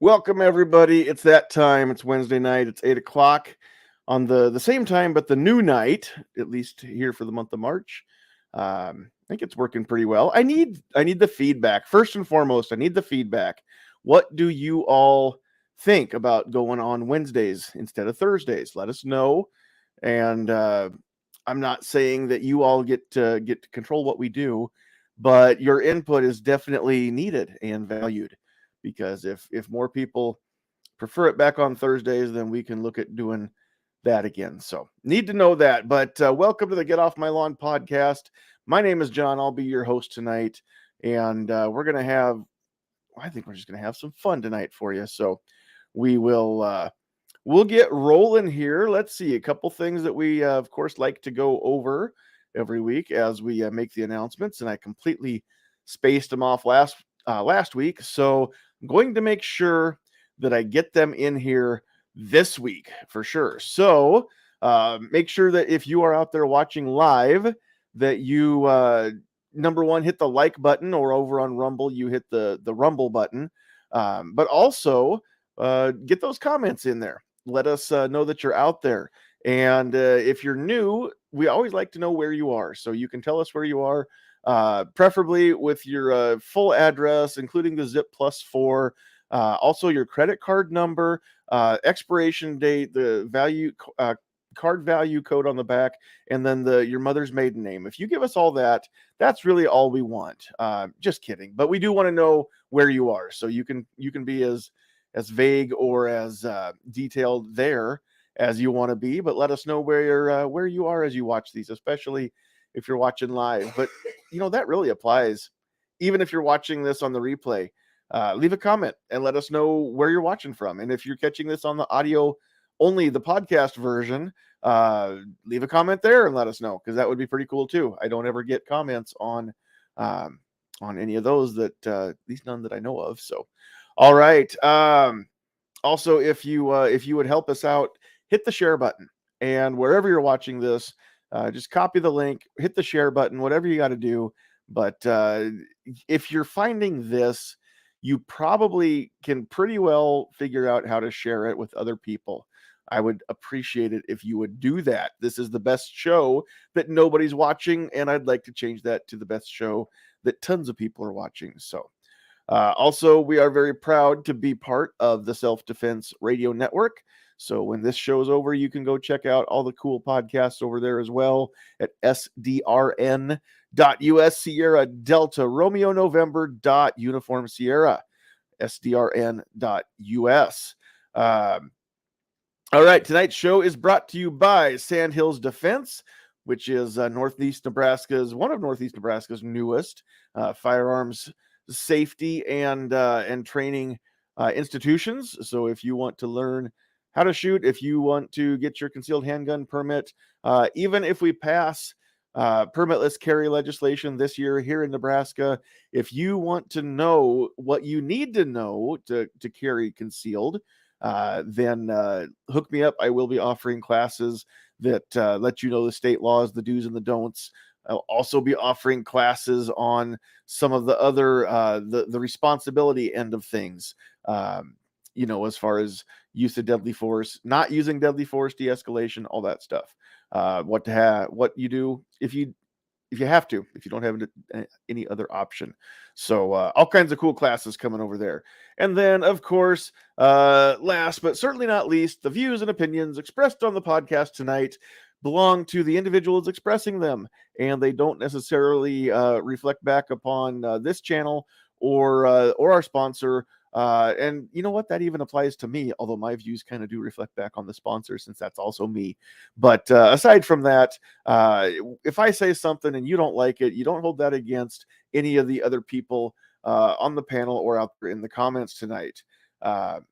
Welcome everybody. It's that time. It's Wednesday night. It's 8 o'clock on the same time, but the new night, at least here for the month of March. I think it's working pretty well. I need the feedback. First and foremost, I need the feedback. What do you all think about going on Wednesdays instead of Thursdays? Let us know. And I'm not saying that you all get to control what we do, but your input is definitely needed and valued. Because if more people prefer it back on Thursdays, then we can look at doing that again. So need to know that. But welcome to the Get Off My Lawn podcast. My name is John. I'll be your host tonight, and we're gonna have. I think we're just gonna have some fun tonight for you. So we will. We'll get rolling here. Let's see a couple things that we, of course, like to go over every week as we make the announcements, and I completely spaced them off last week. So I'm going to make sure that I get them in here this week for sure. So make sure that if you are out there watching live, that you number one, hit the like button, or over on Rumble, you hit the Rumble button. But also get those comments in there. Let us know that you're out there. And if you're new, we always like to know where you are. So you can tell us where you are. Preferably with your full address, including the zip +4, also your credit card number, expiration date, the value card value code on the back, and then your mother's maiden name. If you give us all that, that's really all we want. Just kidding, but we do want to know where you are, so you can be as vague or as detailed there as you want to be, but let us know where you are as you watch these, especially if you're watching live. But that really applies even if you're watching this on the replay. Leave a comment and let us know where you're watching from. And if you're catching this on the audio only, the podcast version, leave a comment there and let us know, because that would be pretty cool too. I don't ever get comments on any of those, that at least none that I know of. So all right. Also, if you would help us out, hit the share button, and wherever you're watching this, just copy the link, hit the share button, whatever you got to do. But if you're finding this, you probably can pretty well figure out how to share it with other people. I would appreciate it if you would do that. This is the best show that nobody's watching, and I'd like to change that to the best show that tons of people are watching. So also, we are very proud to be part of the Self-Defense Radio Network. So when this show's over, you can go check out all the cool podcasts over there as well at sdrn.us, Sierra Delta Romeo November .uniform Sierra, sdrn.us. All right, tonight's show is brought to you by Sandhills Defense, which is one of Northeast Nebraska's newest firearms safety and training institutions. So if you want to learn how to shoot, if you want to get your concealed handgun permit, even if we pass permitless carry legislation this year here in Nebraska, if you want to know what you need to know to carry concealed, then hook me up. I will be offering classes that let you know the state laws, the do's and the don'ts. I'll also be offering classes on some of the other the responsibility end of things, as far as use of deadly force, not using deadly force, de-escalation, all that stuff. What you do if you have to, if you don't have any other option. So all kinds of cool classes coming over there. And then, of course, last but certainly not least, the views and opinions expressed on the podcast tonight belong to the individuals expressing them, and they don't necessarily reflect back upon this channel or our sponsor. And you know what? That even applies to me, although my views kind of do reflect back on the sponsor, since that's also me. But aside from that, if I say something and you don't like it, you don't hold that against any of the other people on the panel or out there in the comments tonight.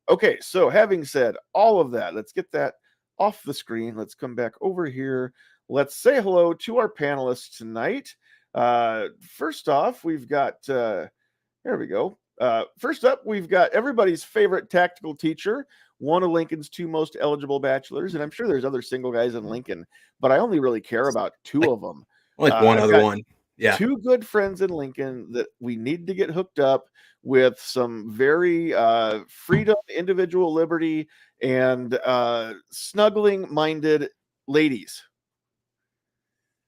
Okay, so having said all of that, let's get that off the screen. Let's come back over here. Let's say hello to our panelists tonight. First off, we've got, there we go. First up, we've got everybody's favorite tactical teacher, one of Lincoln's two most eligible bachelors, and I'm sure there's other single guys in Lincoln, but I only really care about two of them. Like one other one. Yeah. Two good friends in Lincoln that we need to get hooked up. with some very freedom, individual liberty, and snuggling-minded ladies.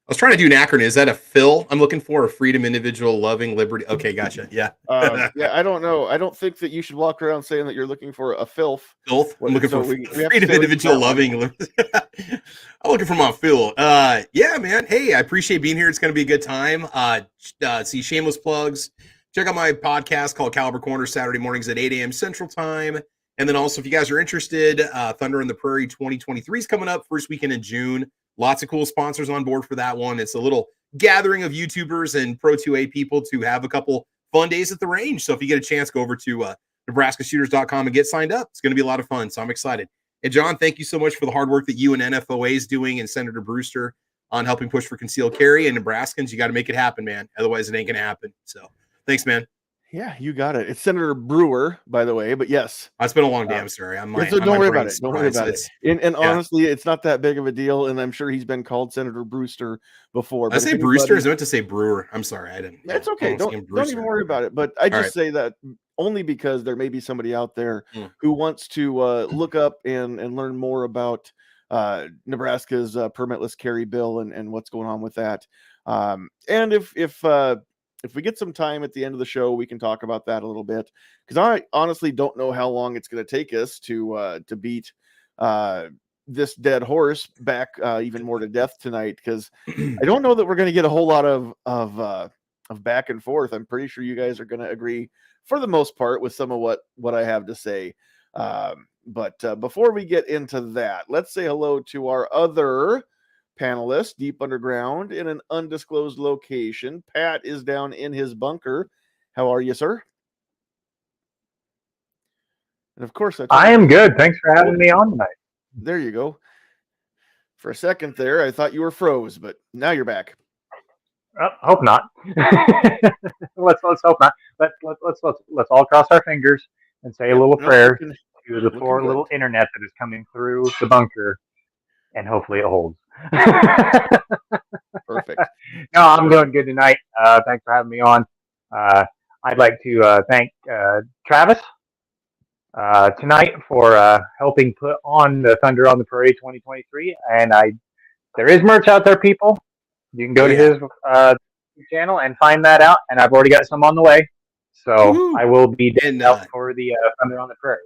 I was trying to do an acronym. Is that a FIL I'm looking for? A freedom, individual, loving, liberty. Okay, gotcha. Yeah. Yeah, I don't know. I don't think that you should walk around saying that you're looking for a filth. Filth. I'm looking So for we have to freedom, stay away from individual, that one. loving. I'm looking for my Phil. Yeah, man. Hey, I appreciate being here. It's going to be a good time. See, shameless plugs. Check out my podcast called Caliber Corner, Saturday mornings at 8 a.m. Central Time. And then also, if you guys are interested, Thunder on the Prairie 2023 is coming up first weekend in June. Lots of cool sponsors on board for that one. It's a little gathering of YouTubers and Pro 2A people to have a couple fun days at the range. So if you get a chance, go over to NebraskaShooters.com and get signed up. It's going to be a lot of fun. So I'm excited. And John, thank you so much for the hard work that you and NFOA is doing and Senator Brewster on helping push for concealed carry. And Nebraskans, you got to make it happen, man. Otherwise, it ain't going to happen. So thanks, man. Yeah, you got it. It's Senator Brewer, by the way, but yes. It's been a long day. I'm sorry. Don't worry about it. Don't worry about it. And honestly, it's not that big of a deal. And I'm sure he's been called Senator Brewster before. I say Brewster. I meant to say Brewer. I'm sorry. I didn't. It's okay. Don't even worry about it. But I just say that only because there may be somebody out there who wants to look up and learn more about Nebraska's permitless carry bill and what's going on with that. And if we get some time at the end of the show, we can talk about that a little bit, because I honestly don't know how long it's going to take us to beat this dead horse back even more to death tonight, because I don't know that we're going to get a whole lot of back and forth. I'm pretty sure you guys are going to agree for the most part with some of what I have to say. But before we get into that, let's say hello to our other panelist deep underground in an undisclosed location. Pat is down in his bunker. How are you, sir? And of course, I am good. Thanks for having me on tonight. There you go. For a second there, I thought you were froze, but now you're back. Hope not. let's hope not. Let's all cross our fingers and say a little prayer to the poor little internet that is coming through the bunker, and hopefully it holds. Perfect. No, I'm doing good tonight. Thanks for having me on. I'd like to thank Travis tonight for helping put on the Thunder on the Prairie 2023. And there is merch out there, people. You can go to his channel and find that out. And I've already got some on the way. So I will be out for the Thunder on the Prairie.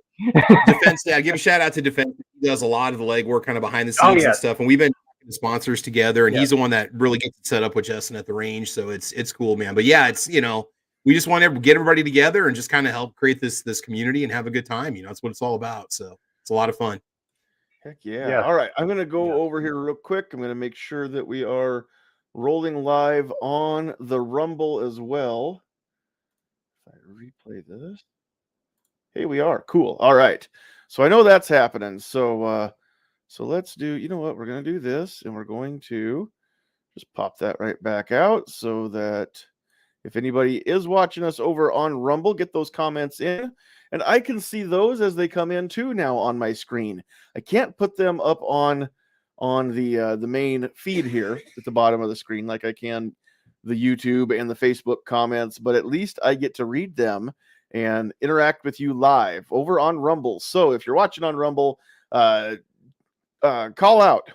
Defense, yeah, give a shout out to Defense. He does a lot of the legwork kind of behind the scenes and stuff. And we've been sponsors together, and he's the one that really gets it set up with Justin at the range. So it's cool, man. But yeah, it's, we just want to get everybody together and just kind of help create this community and have a good time. That's what it's all about. So it's a lot of fun. Heck yeah. All right. I'm going to go over here real quick. I'm going to make sure that we are rolling live on the Rumble as well. If I replay this. Hey, we are. Cool. All right. So I know that's happening. So let's do, you know what? We're going to do this, and we're going to just pop that right back out so that if anybody is watching us over on Rumble, get those comments in, and I can see those as they come in too now on my screen. I can't put them up on the main feed here at the bottom of the screen like I can the YouTube and the Facebook comments, but at least I get to read them and interact with you live over on Rumble. So if you're watching on Rumble, call out.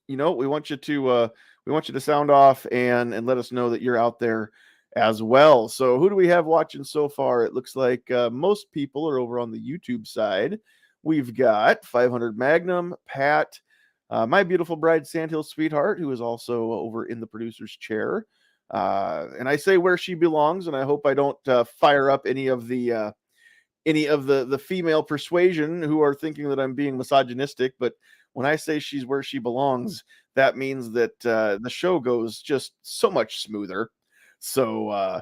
We want you to sound off and let us know that you're out there as well. So who do we have watching so far? It looks like most people are over on the YouTube side. We've got 500 Magnum, Pat, my beautiful bride, Sandhill Sweetheart, who is also over in the producer's chair. And I say where she belongs, and I hope I don't fire up any of the female persuasion who are thinking that I'm being misogynistic. But when I say she's where she belongs, that means that the show goes just so much smoother. So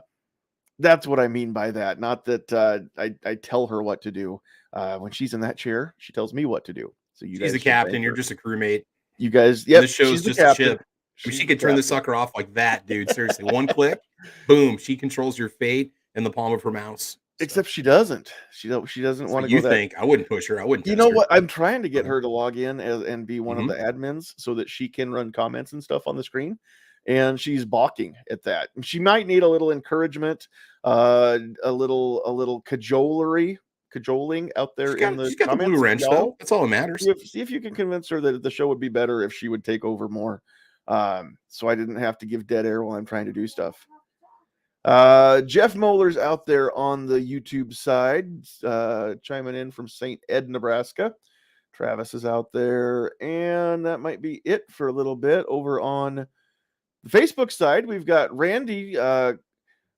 that's what I mean by that. Not that I tell her what to do. When she's in that chair, she tells me what to do. So she's the captain. You're just a crewmate. You guys, yeah. The show's just a ship. I mean, she could turn the sucker off like that, dude. Seriously, one click, boom. She controls your fate in the palm of her mouse. Except she doesn't. She doesn't want to go. You think I wouldn't push her? I wouldn't. You know what? I'm trying to get her to log in and be one of the admins so that she can run comments and stuff on the screen. And she's balking at that. She might need a little encouragement. a little cajoling out there in the She's got the blue comments. wrench though. Y'all, That's all that matters. see if you can convince her that the show would be better if she would take over more. So I didn't have to give dead air while I'm trying to do stuff. Jeff Moeller's out there on the YouTube side, chiming in from St. Ed, Nebraska. Travis is out there, and that might be it for a little bit. Over on the Facebook side, we've got Randy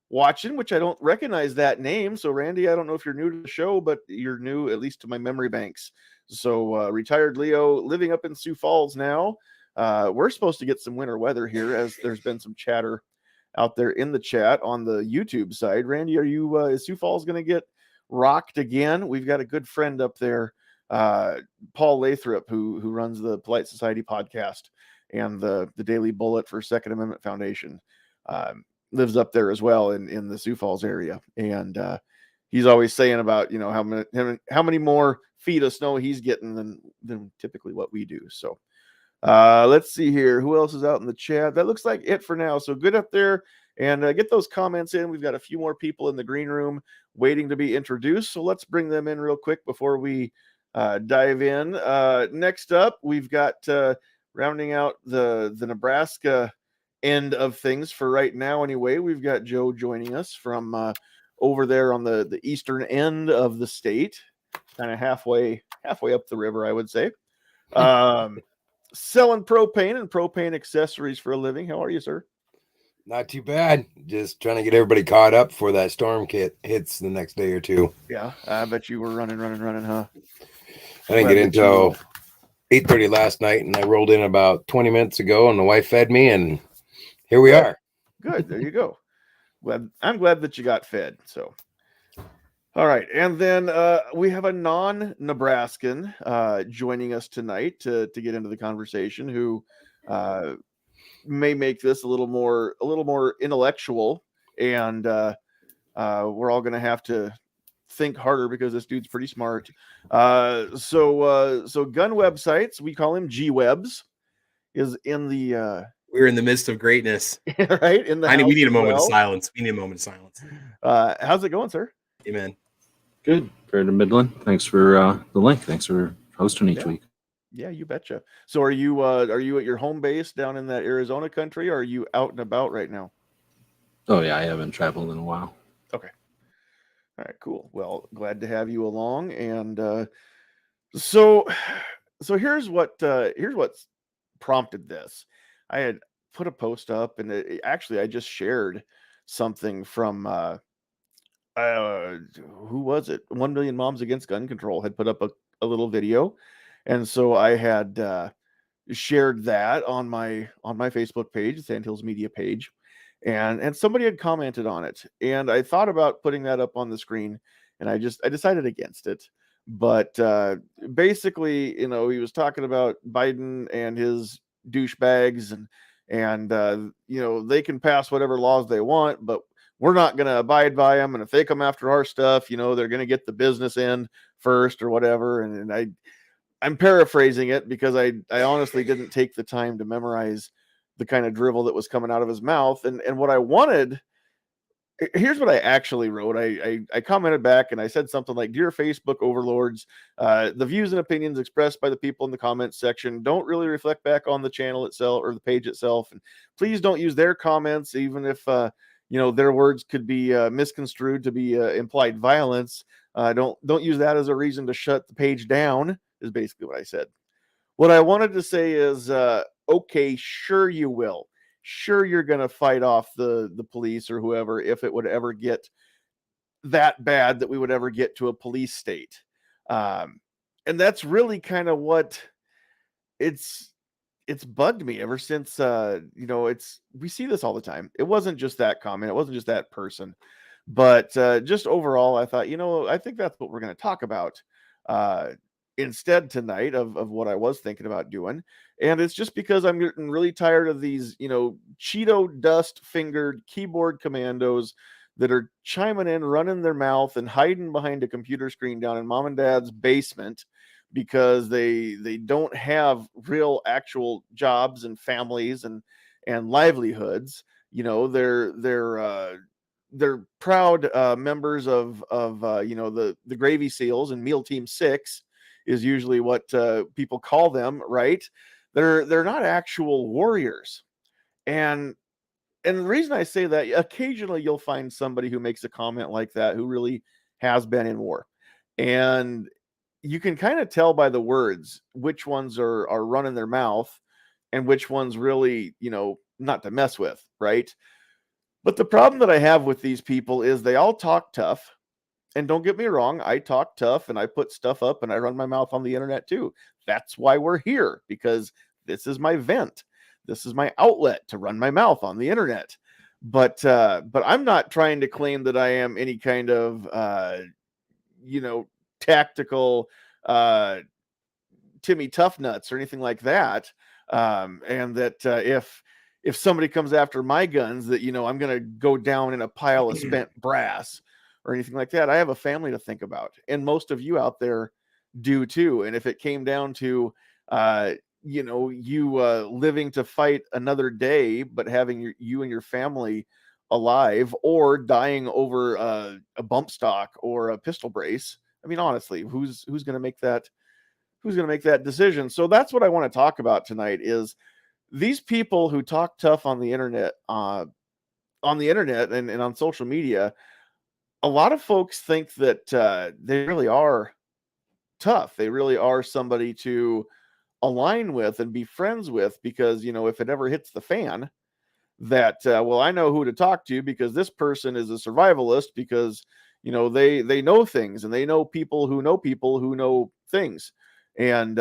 watching, which I don't recognize that name. So Randy, I don't know if you're new to the show, but you're new at least to my memory banks. So retired Leo living up in Sioux Falls now. We're supposed to get some winter weather here, as there's been some chatter out there in the chat on the YouTube side. Randy, are you is Sioux Falls going to get rocked again? We've got a good friend up there, Paul Lathrop, who runs the Polite Society podcast and the Daily Bullet for Second Amendment Foundation. Lives up there as well in the Sioux Falls area, and he's always saying about how many more feet of snow he's getting than typically what we do. So let's see here, who else is out in the chat. That looks like it for now. So good up there, and get those comments in. We've got a few more people in the green room waiting to be introduced, so let's bring them in real quick before we dive in. Next up, we've got rounding out the Nebraska end of things for right now anyway, we've got Joe joining us from over there on the eastern end of the state, kind of halfway up the river, I would say. Selling propane and propane accessories for a living. How are you, sir? Not too bad. Just trying to get everybody caught up before that storm kit hits the next day or two. Yeah, I bet you were running, huh? I didn't get in until 8:30 last night, and I rolled in about 20 minutes ago, and the wife fed me, and here we are. Good. There you go. I'm glad that you got fed. So, all right. And then we have a non-Nebraskan joining us tonight to get into the conversation, who may make this a little more intellectual, and we're all going to have to think harder because this dude's pretty smart. So gun websites, we call him G-Webs, is in the We're in the midst of greatness. Right? In the we need a moment of silence. We need a moment of silence. How's it going, sir? Amen. Good. Fair to Midland. Thanks for the link. Thanks for hosting each week. Yeah, you betcha. So are you at your home base down in that Arizona country, or are you out and about right now? Oh yeah, I haven't traveled in a while. Okay. All right, cool. Well, glad to have you along. And so here's what's prompted this. I had put a post up, and actually I just shared something from who was it? 1 Million Moms Against Gun Control had put up a little video, and so I had shared that on my Facebook page, Sandhills Media page, and somebody had commented on it, and I thought about putting that up on the screen, and I decided against it. But basically, he was talking about Biden and his douchebags, and they can pass whatever laws they want, but we're not going to abide by them. And if they come after our stuff, they're going to get the business end first or whatever. And I'm paraphrasing it because I honestly didn't take the time to memorize the kind of drivel that was coming out of his mouth. And what I wanted, here's what I actually wrote. I commented back and I said something like, "Dear Facebook overlords, the views and opinions expressed by the people in the comments section don't really reflect back on the channel itself or the page itself. And please don't use their comments, even if, their words could be misconstrued to be implied violence. Don't use that as a reason to shut the page down," is basically what I said. What I wanted to say is, okay, sure you will. Sure, you're going to fight off the police or whoever if it would ever get that bad that we would ever get to a police state. And that's really kind of what it's bugged me ever since, we see this all the time. It wasn't just that comment. It wasn't just that person. But just overall, I thought, I think that's what we're going to talk about instead tonight of what I was thinking about doing. And it's just because I'm getting really tired of these, Cheeto dust fingered keyboard commandos that are chiming in, running their mouth and hiding behind a computer screen down in mom and dad's basement because they don't have real actual jobs and families and livelihoods. They're they're proud members of the Gravy Seals, and Meal Team 6 is usually what people call them, right? They're not actual warriors. And the reason I say that, occasionally you'll find somebody who makes a comment like that who really has been in war. And you can kind of tell by the words which ones are running their mouth and which ones really, not to mess with, right? But the problem that I have with these people is they all talk tough. And don't get me wrong, I talk tough and I put stuff up and I run my mouth on the internet too. That's why we're here, because this is my vent. This is my outlet to run my mouth on the internet. But I'm not trying to claim that I am any kind of tactical Timmy Toughnuts or anything like that. And that if somebody comes after my guns, that I'm going to go down in a pile of spent brass or anything like that. I have a family to think about, and most of you out there do too. And if it came down to living to fight another day, but having you and your family alive, or dying over a bump stock or a pistol brace, I mean, honestly, who's going to make that? Who's going to make that decision? So that's what I want to talk about tonight, is these people who talk tough on the internet, and on social media. A lot of folks think that they really are tough. They really are somebody to align with and be friends with, because, if it ever hits the fan, that, well, I know who to talk to, because this person is a survivalist, because, they know things, and they know people who know things. And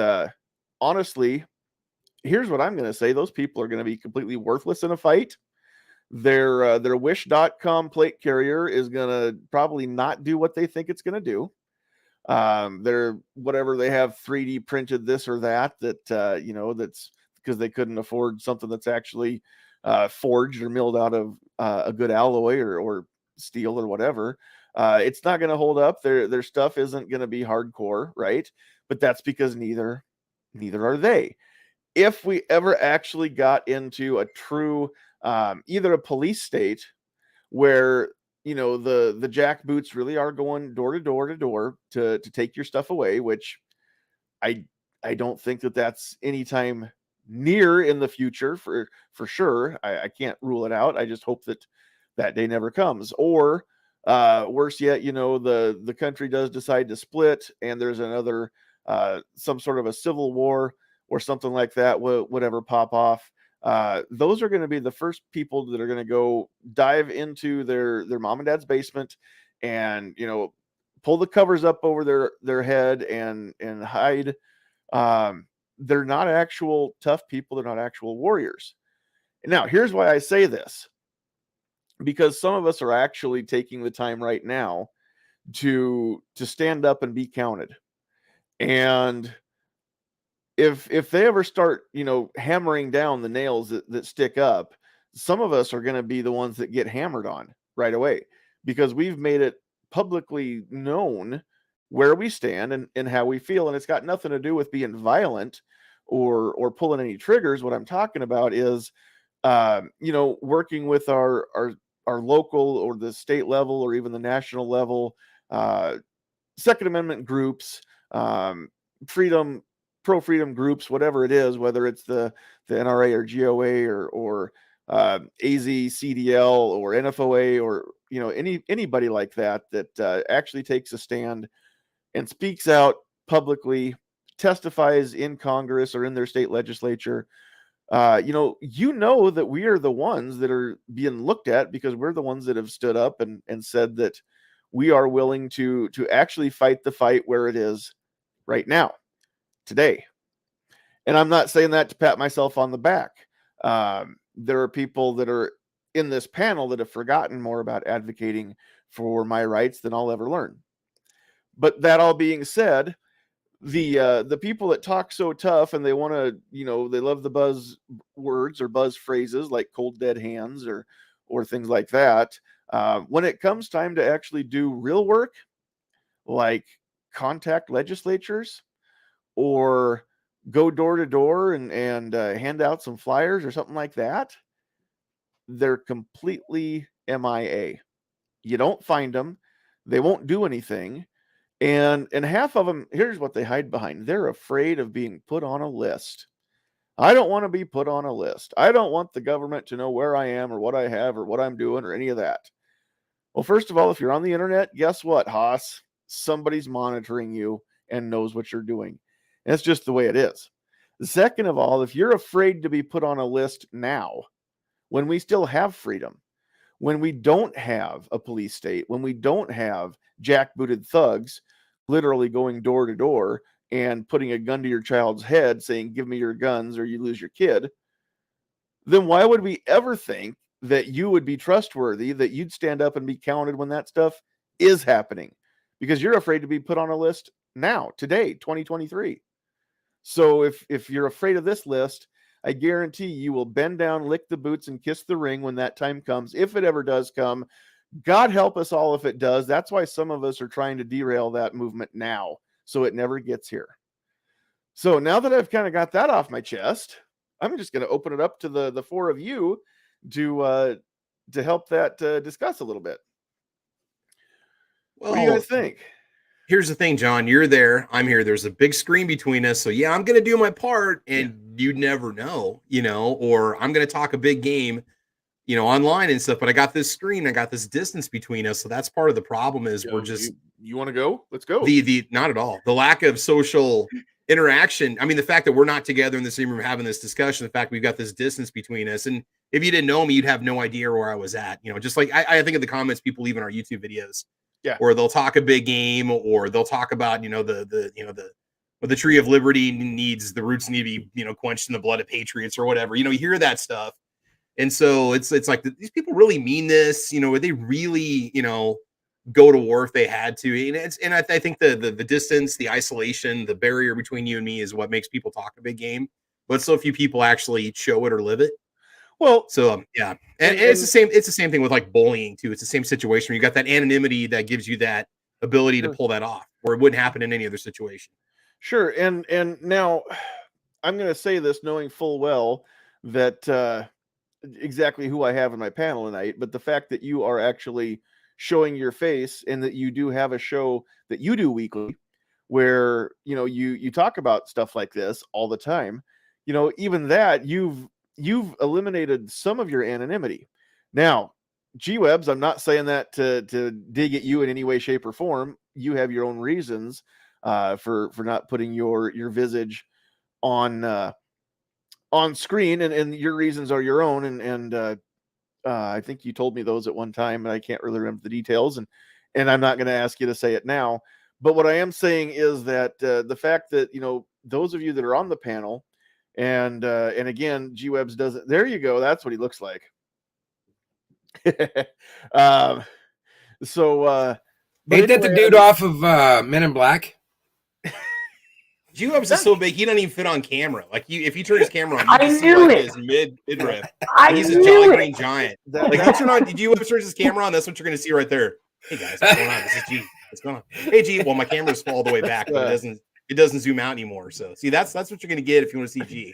honestly, here's what I'm going to say. Those people are going to be completely worthless in a fight. Their wish.com plate carrier is going to probably not do what they think it's going to do. They're whatever, they have 3D printed this or that, that's because they couldn't afford something that's actually forged or milled out of a good alloy or steel or whatever. It's not going to hold up. Their stuff isn't going to be hardcore, right? But that's because neither are they. If we ever actually got into a true either a police state where the jackboots really are going door to door to take your stuff away, which I don't think that's anytime near in the future for sure. I can't rule it out. I just hope that day never comes. Or worse yet, the country does decide to split, and there's another some sort of a civil war or something like that, whatever pop off. Those are going to be the first people that are going to go dive into their mom and dad's basement and, pull the covers up over their head and hide. They're not actual tough people. They're not actual warriors. Now, here's why I say this, because some of us are actually taking the time right now to stand up and be counted. And if they ever start, hammering down the nails that stick up, some of us are going to be the ones that get hammered on right away, because we've made it publicly known where we stand and how we feel. And it's got nothing to do with being violent or pulling any triggers. What I'm talking about is, working with our local or the state level or even the national level, Second Amendment groups, pro freedom groups, whatever it is, whether it's the NRA or GOA or AZCDL or NFOA or anybody like that actually takes a stand and speaks out publicly, testifies in Congress or in their state legislature. That we are the ones that are being looked at, because we're the ones that have stood up and said that we are willing to actually fight the fight where it is right now, today. And I'm not saying that to pat myself on the back. There are people that are in this panel that have forgotten more about advocating for my rights than I'll ever learn. But that all being said, the people that talk so tough and they want to, they love the buzz words or buzz phrases like cold dead hands or things like that. When it comes time to actually do real work, like contact legislatures or go door to door and hand out some flyers or something like that, they're completely MIA. You don't find them. They won't do anything. And half of them, here's what they hide behind. They're afraid of being put on a list. I don't want to be put on a list. I don't want the government to know where I am or what I have or what I'm doing or any of that. Well, first of all, if you're on the internet, guess what, Haas? Somebody's monitoring you and knows what you're doing. And it's just the way it is. Second of all, if you're afraid to be put on a list now, when we still have freedom, when we don't have a police state, when we don't have jackbooted thugs literally going door to door and putting a gun to your child's head saying, give me your guns or you lose your kid, then why would we ever think that you would be trustworthy, that you'd stand up and be counted when that stuff is happening? Because you're afraid to be put on a list now, today, 2023. So if you're afraid of this list, I guarantee you will bend down, lick the boots, and kiss the ring when that time comes, if it ever does come. God help us all if it does. That's why some of us are trying to derail that movement now, so it never gets here. So now that I've kind of got that off my chest, I'm just going to open it up to the four of you to help that discuss a little bit. Well, what do you guys think? Here's the thing, John. You're there. I'm here. There's a big screen between us. So, yeah, I'm going to do my part, and you never know, or I'm going to talk a big game, online and stuff. But I got this screen. I got this distance between us. So that's part of the problem is we're just. You want to go? Let's go. The not at all. The lack of social interaction. I mean, the fact that we're not together in the same room having this discussion, the fact we've got this distance between us. And if you didn't know me, you'd have no idea where I was at. Just like I think of the comments people leave in our YouTube videos. Yeah. Or they'll talk a big game, or they'll talk about, the tree of liberty needs, the roots need to be, quenched in the blood of patriots or whatever. You hear that stuff. And so it's like these people really mean this, would they really, go to war if they had to? And I think the distance, the isolation, the barrier between you and me is what makes people talk a big game. But so few people actually show it or live it. Well, so yeah, and it's the same. It's the same thing with like bullying too. It's the same situation. You got that anonymity that gives you that ability to pull that off, where it wouldn't happen in any other situation. Sure, and now I'm going to say this knowing full well that exactly who I have in my panel tonight, but the fact that you are actually showing your face and that you do have a show that you do weekly, where you talk about stuff like this all the time. Even that you've eliminated some of your anonymity. Now, G-Webs, I'm not saying that to dig at you in any way, shape, or form. You have your own reasons for not putting your visage on screen, and your reasons are your own. And I think you told me those at one time, and I can't really remember the details. And I'm not going to ask you to say it now. But what I am saying is that the fact that those of you that are on the panel. And again, G-Webs doesn't. There you go. That's what he looks like. Ain't that the dude off of Men in Black? G-Webs is so big he doesn't even fit on camera. Like if you turn his camera on, you I can see knew like it. his midriff. He's a Jolly Green Giant. Like you turn on, G-Webs turns his camera on. That's what you're going to see right there. Hey guys, what's going on? This is G. What's going on? Hey G. Well, my camera's all the way back, but it doesn't zoom out anymore. So see, that's what you're going to get if you want to see G.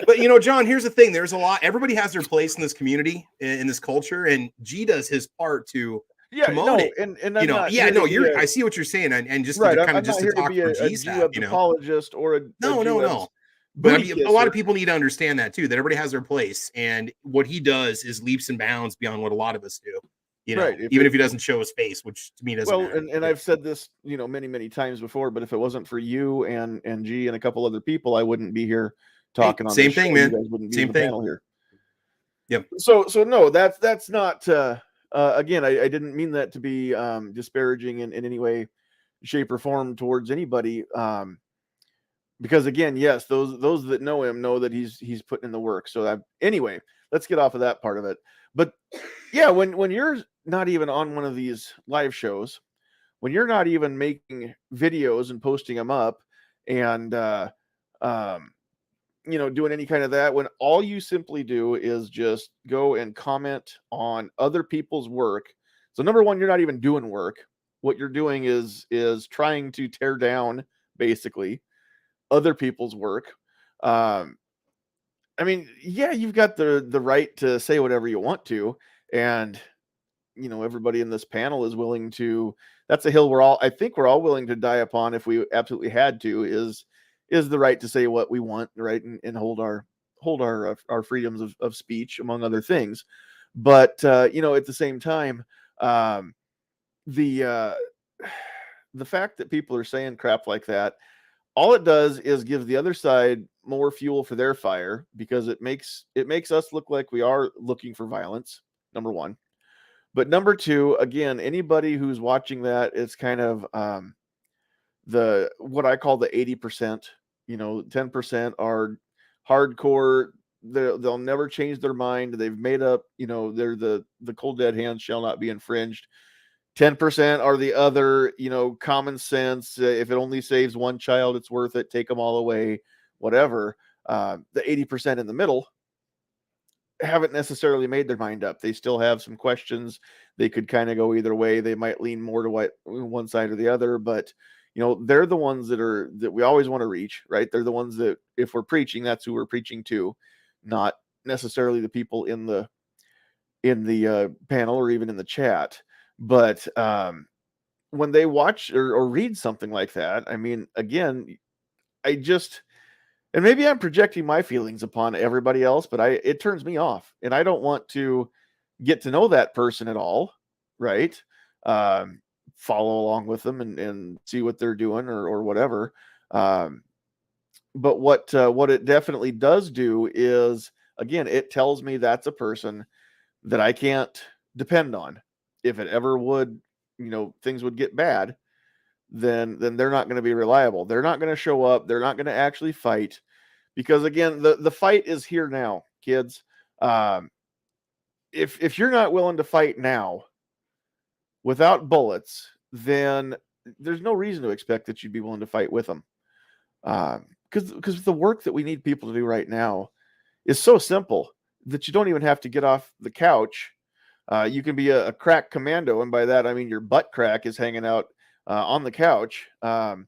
But John, here's the thing. There's a lot. Everybody has their place in this community, in this culture, and G does his part to promote it. And I see what you're saying, and just right, to kind of just to talk from G's hat, apologist or no. But a lot of people need to understand that too. That everybody has their place, and what he does is leaps and bounds beyond what a lot of us do. Even if he doesn't show his face, which to me doesn't matter. And I've said this, many times before, but if it wasn't for you and G and a couple other people, I wouldn't be here talking on same thing, man. You guys wouldn't be same in the thing. panel here. Yep. So no, that's not. Again, I didn't mean that to be disparaging in any way, shape, or form towards anybody. Because again, yes, those that know him know that he's putting in the work. So anyway, let's get off of that part of it. But yeah, when you're not even on one of these live shows, when you're not even making videos and posting them up and doing any kind of that, when all you simply do is just go and comment on other people's work. So number one, you're not even doing work. What you're doing is trying to tear down basically other people's work. I mean, yeah, you've got the right to say whatever you want to, and everybody in this panel is willing to. That's a hill I think we're all willing to die upon if we absolutely had to. Is the right to say what we want, right, and hold our freedoms of speech, among other things. But at the same time, the fact that people are saying crap like that, all it does is give the other side more fuel for their fire, because it makes us look like we are looking for violence, number one. But number two, again, anybody who's watching that, it's kind of the what I call the 80%. 10% are hardcore. They'll never change their mind. They've made up. They're the cold dead hands shall not be infringed. 10% are the other, common sense. If it only saves one child, it's worth it. Take them all away, whatever. The 80% in the middle haven't necessarily made their mind up. They still have some questions. They could kind of go either way. They might lean more to one side or the other, but they're the ones that we always want to reach, right? They're the ones that, if we're preaching, that's who we're preaching to, not necessarily the people in the panel or even in the chat. But when they watch or read something like that, I mean, again, and maybe I'm projecting my feelings upon everybody else, but it turns me off, and I don't want to get to know that person at all, right? Follow along with them and see what they're doing or whatever. But what it definitely does do is, again, it tells me that's a person that I can't depend on. If it ever would, things would get bad, then they're not going to be reliable. They're not going to show up. They're not going to actually fight, because again, the fight is here now, kids. If you're not willing to fight now without bullets, then there's no reason to expect that you'd be willing to fight with them. Because the work that we need people to do right now is so simple that you don't even have to get off the couch. You can be a crack commando, and by that I mean your butt crack is hanging out on the couch. Send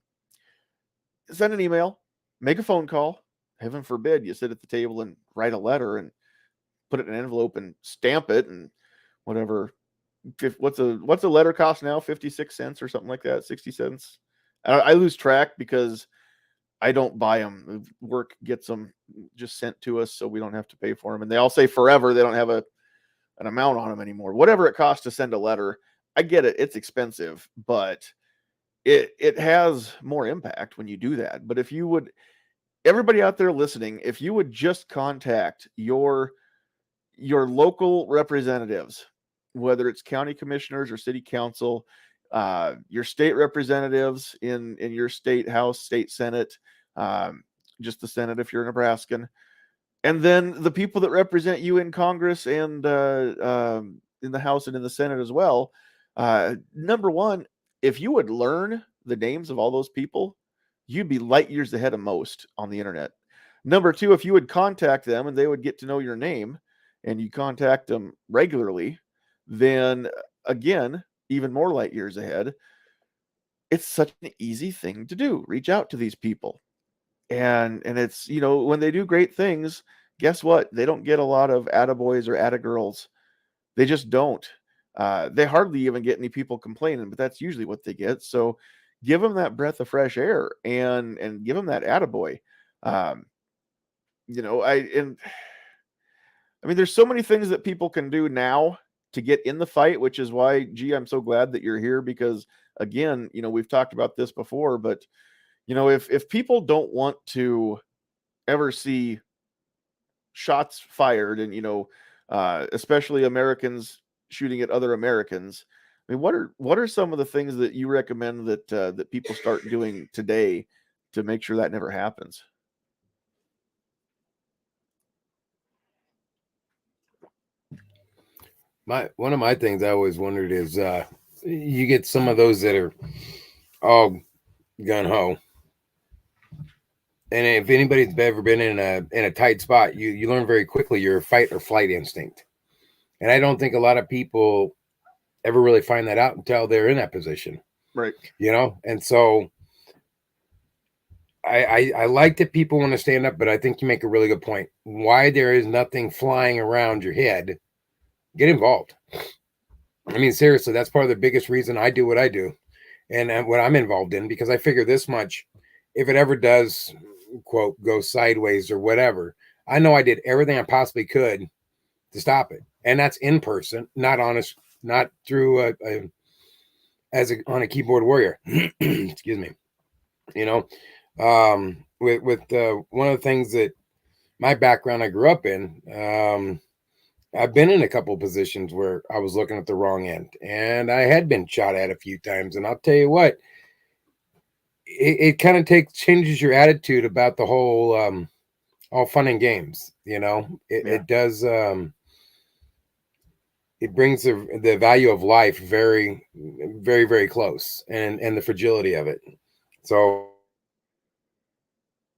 an email, make a phone call. Heaven forbid you sit at the table and write a letter and put it in an envelope and stamp it and whatever. What's a letter cost now? 56 cents or something like that, 60 cents. I lose track because I don't buy them. Work gets them just sent to us, so we don't have to pay for them. And they all say forever. They don't have an amount on them anymore. Whatever it costs to send a letter, I get it. It's expensive, but it has more impact when you do that. But if you would, everybody out there listening, if you would just contact your local representatives, whether it's county commissioners or city council, your state representatives in your state house, state senate, just the Senate if you're a Nebraskan, and then the people that represent you in Congress and in the House and in the Senate as well. Number one, if you would learn the names of all those people, you'd be light years ahead of most on the internet. Number two, if you would contact them and they would get to know your name and you contact them regularly, then again, even more light years ahead. It's such an easy thing to do. Reach out to these people. And it's, when they do great things, guess what? They don't get a lot of attaboys or attagirls. They just don't. They hardly even get any people complaining, but that's usually what they get. So give them that breath of fresh air and give them that attaboy. I mean, there's so many things that people can do now to get in the fight, which is why, gee, I'm so glad that you're here, because again, we've talked about this before, but if people don't want to ever see shots fired and, especially Americans shooting at other Americans, I mean, what are some of the things that you recommend that people start doing today to make sure that never happens? One of my things I always wondered is you get some of those that are all gun ho, and if anybody's ever been in a tight spot, you learn very quickly your fight or flight instinct, and I don't think a lot of people ever really find that out until they're in that position, right? And so I like that people want to stand up, but I think you make a really good point. Why there is nothing flying around your head? Get involved. I mean, seriously, that's part of the biggest reason I do what I do and what I'm involved in, because I figure this much: if it ever does, quote, go sideways or whatever, I know I did everything I possibly could to stop it. And that's in person, not honest, not through on a keyboard warrior. Excuse me. You know, with one of the things that my background I grew up in, I've been in a couple of positions where I was looking at the wrong end, and I had been shot at a few times. And I'll tell you what, it kind of changes your attitude about the whole all fun and games. You know, it does. It brings the value of life very, very, very close, and the fragility of it. So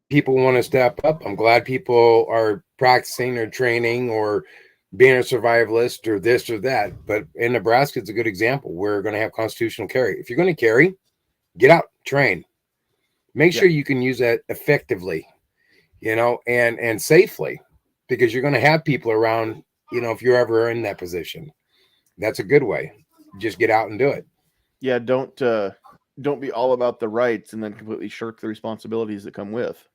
people want to step up. I'm glad people are practicing or training or being a survivalist or this or that. But in Nebraska, it's a good example. We're going to have constitutional carry. If you're going to carry, get out, train. Make sure you can use that effectively, you know, and safely, because you're going to have people around, you know, if you're ever in that position. That's a good way. Just get out and do it. Yeah, don't be all about the rights and then completely shirk the responsibilities that come with.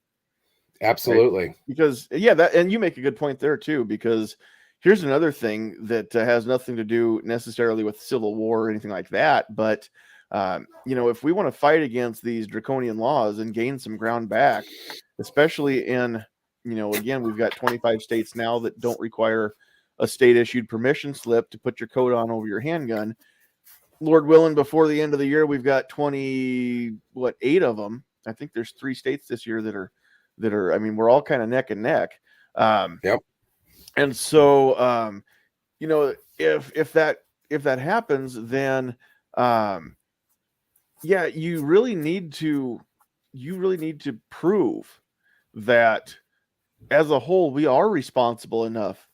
Absolutely. Right? Because and you make a good point there too, because here's another thing that has nothing to do necessarily with civil war or anything like that, but you know, if we want to fight against these draconian laws and gain some ground back, especially in, you know, again, we've got 25 states now that don't require a state issued permission slip to put your coat on over your handgun. Lord willing, before the end of the year, we've got 8 of them. I think there's 3 states this year that are, I mean, we're all kind of neck and neck. Yep. And so, you know, if that happens, then, yeah, you really need to prove that as a whole, we are responsible enough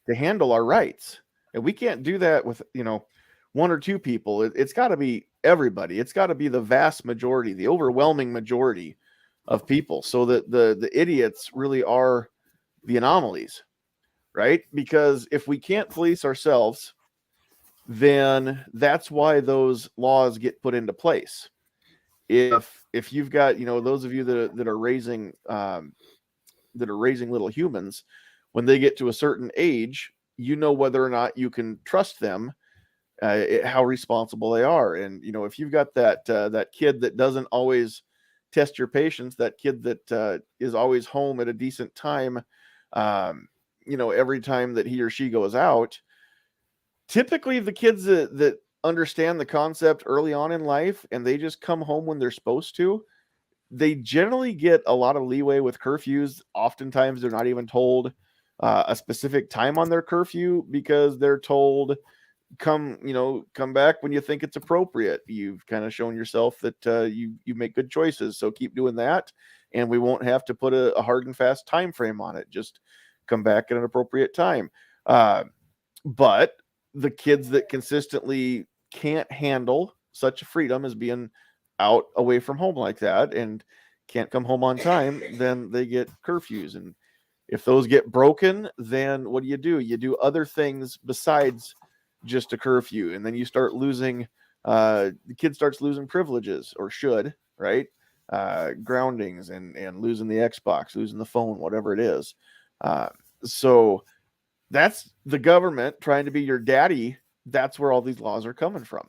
to handle our rights. And we can't do that with, you know, 1 or 2 people. It's got to be everybody. It's got to be the vast majority, the overwhelming majority of people, so that the idiots really are the anomalies, right? Because if we can't police ourselves, then that's why those laws get put into place. If you've got, you know, those of you that are raising little humans, when they get to a certain age, you know whether or not you can trust them, how responsible they are. And, you know, if you've got that kid that doesn't always test your patience, that kid that is always home at a decent time, you know, every time that he or she goes out, typically the kids that understand the concept early on in life and they just come home when they're supposed to, they generally get a lot of leeway with curfews. Oftentimes they're not even told a specific time on their curfew, because they're told, come back when you think it's appropriate. You've kind of shown yourself that you make good choices, so keep doing that, and we won't have to put a hard and fast time frame on it. Just come back at an appropriate time. But the kids that consistently can't handle such a freedom as being out away from home like that and can't come home on time, then they get curfews. And if those get broken, then what do? You do other things besides just a curfew, and then you start losing the kid starts losing privileges, or should, right? Groundings and losing the Xbox, losing the phone, whatever it is. So that's the government trying to be your daddy. That's where all these laws are coming from.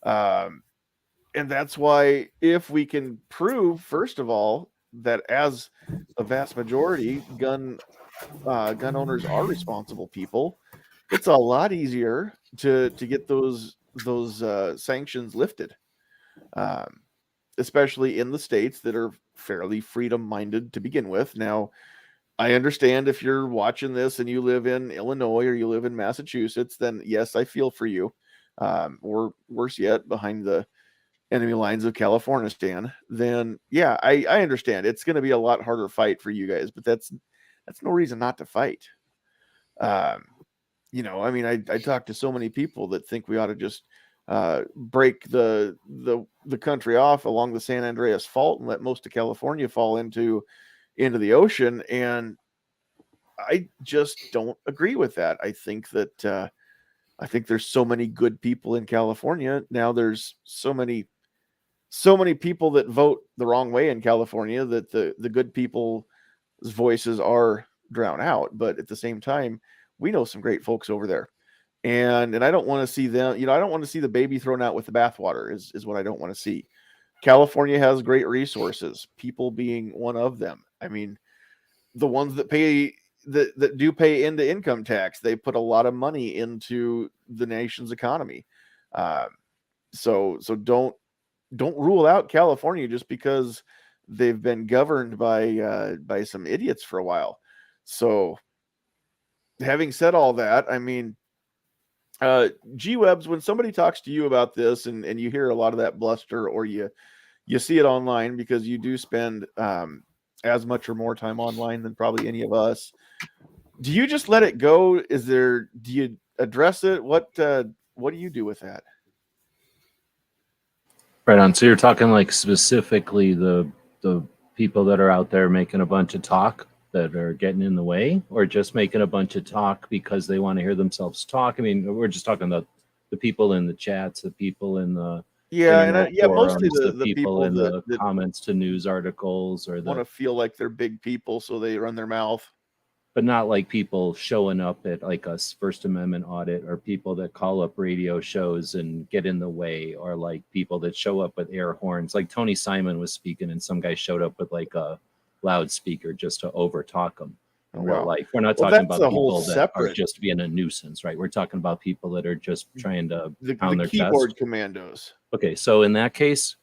And that's why, if we can prove, first of all, that as a vast majority, gun owners are responsible people, it's a lot easier to get those sanctions lifted, especially in the states that are fairly freedom-minded to begin with. Now, I understand if you're watching this and you live in Illinois or you live in Massachusetts, then yes, I feel for you. Or worse yet, behind the enemy lines of California stand, then yeah, I understand it's going to be a lot harder fight for you guys, but that's no reason not to fight. You know, I mean, I talk to so many people that think we ought to just break the country off along the San Andreas Fault and let most of California fall into the ocean, and I just don't agree with that. I think that I think there's so many good people in California. Now there's so many people that vote the wrong way in California that the good people's voices are drowned out. But at the same time, we know some great folks over there. And I don't want to see them, I don't want to see the baby thrown out with the bathwater is what I don't want to see. California has great resources, people being one of them. I mean, the ones that do pay into income tax, they put a lot of money into the nation's economy. So don't rule out California just because they've been governed by some idiots for a while. So having said all that, I mean, G-Webs, when somebody talks to you about this and you hear a lot of that bluster, or you see it online because you do spend as much or more time online than probably any of us, do you just let it go? Do you address it? What do you do with that? Right on. So you're talking like specifically the people that are out there making a bunch of talk that are getting in the way, or just making a bunch of talk because they want to hear themselves talk? I mean, we're just talking about the people in the chats, the people in the internet mostly forums, the people in that the comments to news articles, or want to feel like they're big people, so they run their mouth. But not like people showing up at like a First Amendment audit, or people that call up radio shows and get in the way, or like people that show up with air horns. Like Tony Simon was speaking and some guy showed up with like a loudspeaker just to overtalk him in real life. We're not talking about people that are just being a nuisance, right? We're talking about people that are just trying to pound their keyboard chest. Commandos. Okay, so in that case,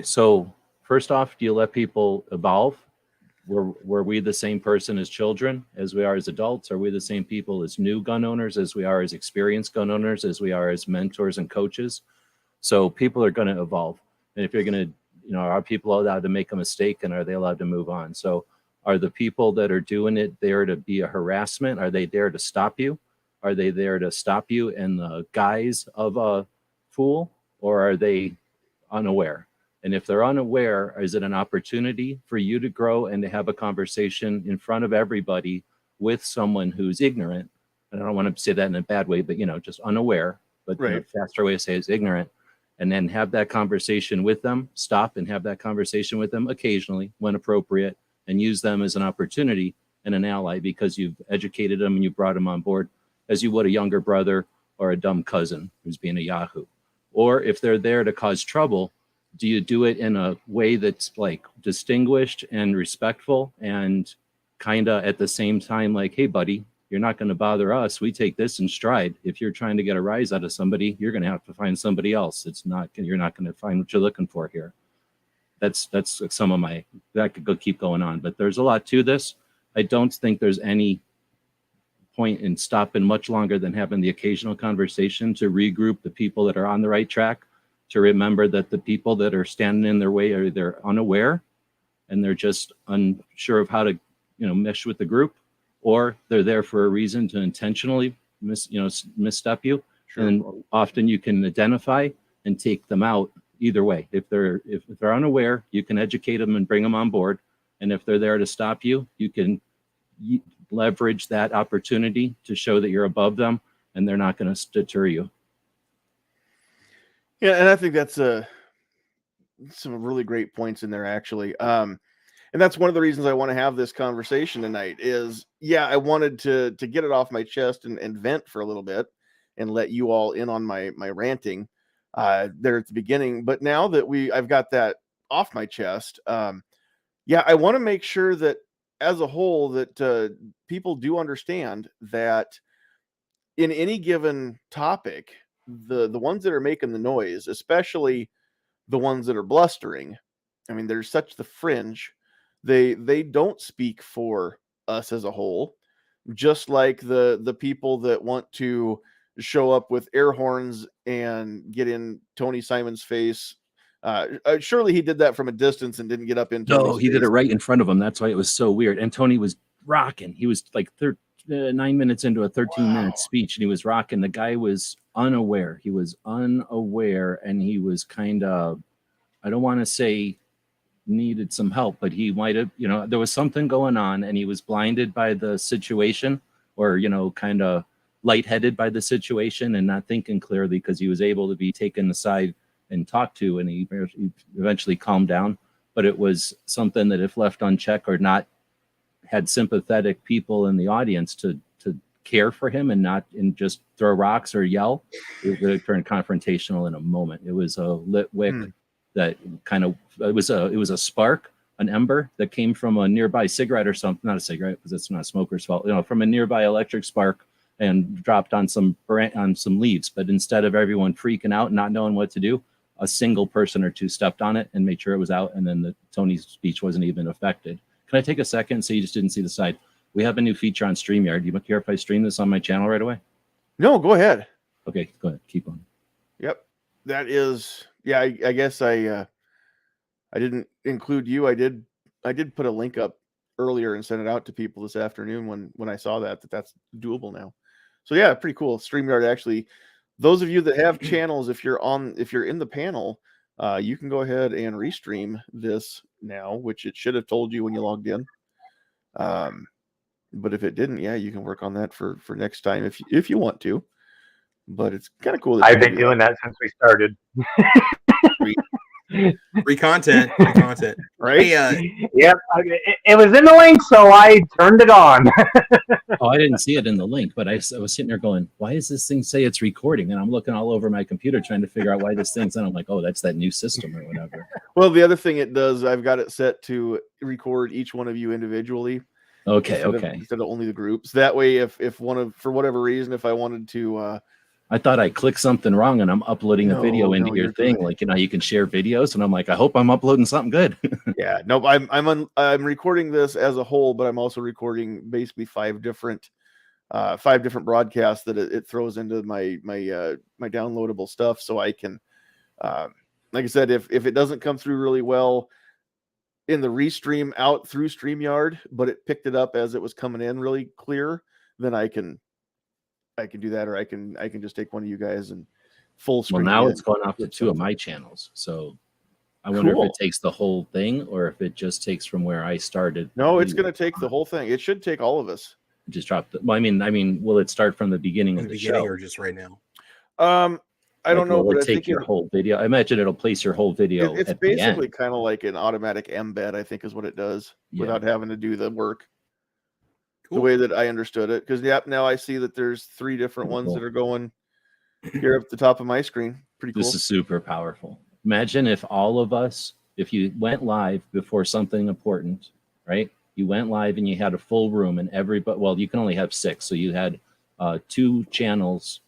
so first off, do you let people evolve? Were we the same person as children as we are as adults? Are we the same people as new gun owners as we are as experienced gun owners, as we are as mentors and coaches? So people are going to evolve. And if you're going to, are people allowed to make a mistake, and are they allowed to move on? So are the people that are doing it there to be a harassment? Are they there to stop you? Are they there to stop you in the guise of a fool, or are they unaware? And if they're unaware, is it an opportunity for you to grow and to have a conversation in front of everybody with someone who's ignorant? And I don't want to say that in a bad way, but, just unaware, but the faster way to say is ignorant. And then have that conversation with them, stop and have that conversation with them occasionally when appropriate, and use them as an opportunity and an ally, because you've educated them and you brought them on board as you would a younger brother or a dumb cousin who's being a Yahoo. Or if they're there to cause trouble, do you do it in a way that's like distinguished and respectful, and kind of at the same time like, hey, buddy, you're not going to bother us. We take this in stride. If you're trying to get a rise out of somebody, you're going to have to find somebody else. You're not going to find what you're looking for here. That's some of my, that could keep going on, but there's a lot to this. I don't think there's any point in stopping much longer than having the occasional conversation to regroup the people that are on the right track, to remember that the people that are standing in their way are either unaware and they're just unsure of how to, mesh with the group, or they're there for a reason to intentionally misstep you. Sure. And often you can identify and take them out either way. If they're unaware, you can educate them and bring them on board. And if they're there to stop you, you can leverage that opportunity to show that you're above them and they're not going to deter you. Yeah, and I think that's some really great points in there, actually. And that's one of the reasons I want to have this conversation tonight is, I wanted to get it off my chest and vent for a little bit and let you all in on my ranting there at the beginning. But now that I've got that off my chest, I want to make sure that as a whole that people do understand that in any given topic, the ones that are making the noise, especially the ones that are blustering, I mean, there's such the fringe. They don't speak for us as a whole, just like the people that want to show up with air horns and get in Tony Simon's face. Surely he did that from a distance and didn't get up into. No, he did it right in front of him. That's why it was so weird. And Tony was rocking. He was like 9 minutes into a 13-minute speech, and he was rocking. The guy was unaware. He was unaware, and he was kind of, I don't want to say needed some help, but he might have, there was something going on, and he was blinded by the situation, or, kind of lightheaded by the situation and not thinking clearly because he was able to be taken aside and talked to, and he eventually calmed down. But it was something that if left unchecked or not had sympathetic people in the audience to care for him and not and just throw rocks or yell, it would have turned confrontational in a moment. It was a lit wick that kind of it was a spark, an ember that came from a nearby cigarette or something, not a cigarette because it's not a smoker's fault, from a nearby electric spark and dropped on some leaves. But instead of everyone freaking out and not knowing what to do, a single person or two stepped on it and made sure it was out, and then Tony's speech wasn't even affected. Can I take a second so you just didn't see the side? We have a new feature on StreamYard. Do you care if I stream this on my channel right away? No, go ahead. Okay, go ahead. Keep on. Yep. That is, yeah, I guess I didn't include you. I did put a link up earlier and send it out to people this afternoon when I saw that's doable now. So yeah, pretty cool. StreamYard actually, those of you that have channels, if you're in the panel, you can go ahead and restream this now, which it should have told you when you logged in. But if it didn't, yeah, you can work on that for next time if you want to. But it's kind of cool. I've been doing that since we started. Free content, right? Hey, yep, it was in the link, so I turned it on. Oh, I didn't see it in the link, but I was sitting there going, why does this thing say it's recording? And I'm looking all over my computer trying to figure out why this thing's on. I'm like, oh, that's that new system or whatever. Well, the other thing it does, I've got it set to record each one of you individually. Okay, instead of only the groups. That way, if for whatever reason, if I wanted to, I thought I clicked something wrong and I'm uploading a video into your thing. Good. Like, you can share videos, and I'm like, I hope I'm uploading something good. Yeah, nope. I'm recording this as a whole, but I'm also recording basically five different broadcasts that it throws into my downloadable stuff, so I can, like I said, if it doesn't come through really well in the restream out through StreamYard, but it picked it up as it was coming in really clear, then I can do that, or I can just take one of you guys and full screen. Well, now it's going off to two of my channels, so I wonder if it takes the whole thing or if it just takes from where I started. No, it's going to take the whole thing. It should take all of us. Just drop the. Well, I mean, will it start from the beginning of the show or just right now? I don't know. Will but it take your whole video? I imagine it'll place your whole video. It's at basically kind of like an automatic embed, I think, is what it does without having to do the work. Cool. The way that I understood it, because now I see that there's 3 different ones that are going here up the top of my screen. Pretty cool. This is super powerful. Imagine if all of us, if you went live before something important, right? You went live and you had a full room and everybody, well, you can only have 6. So you had 2 channels,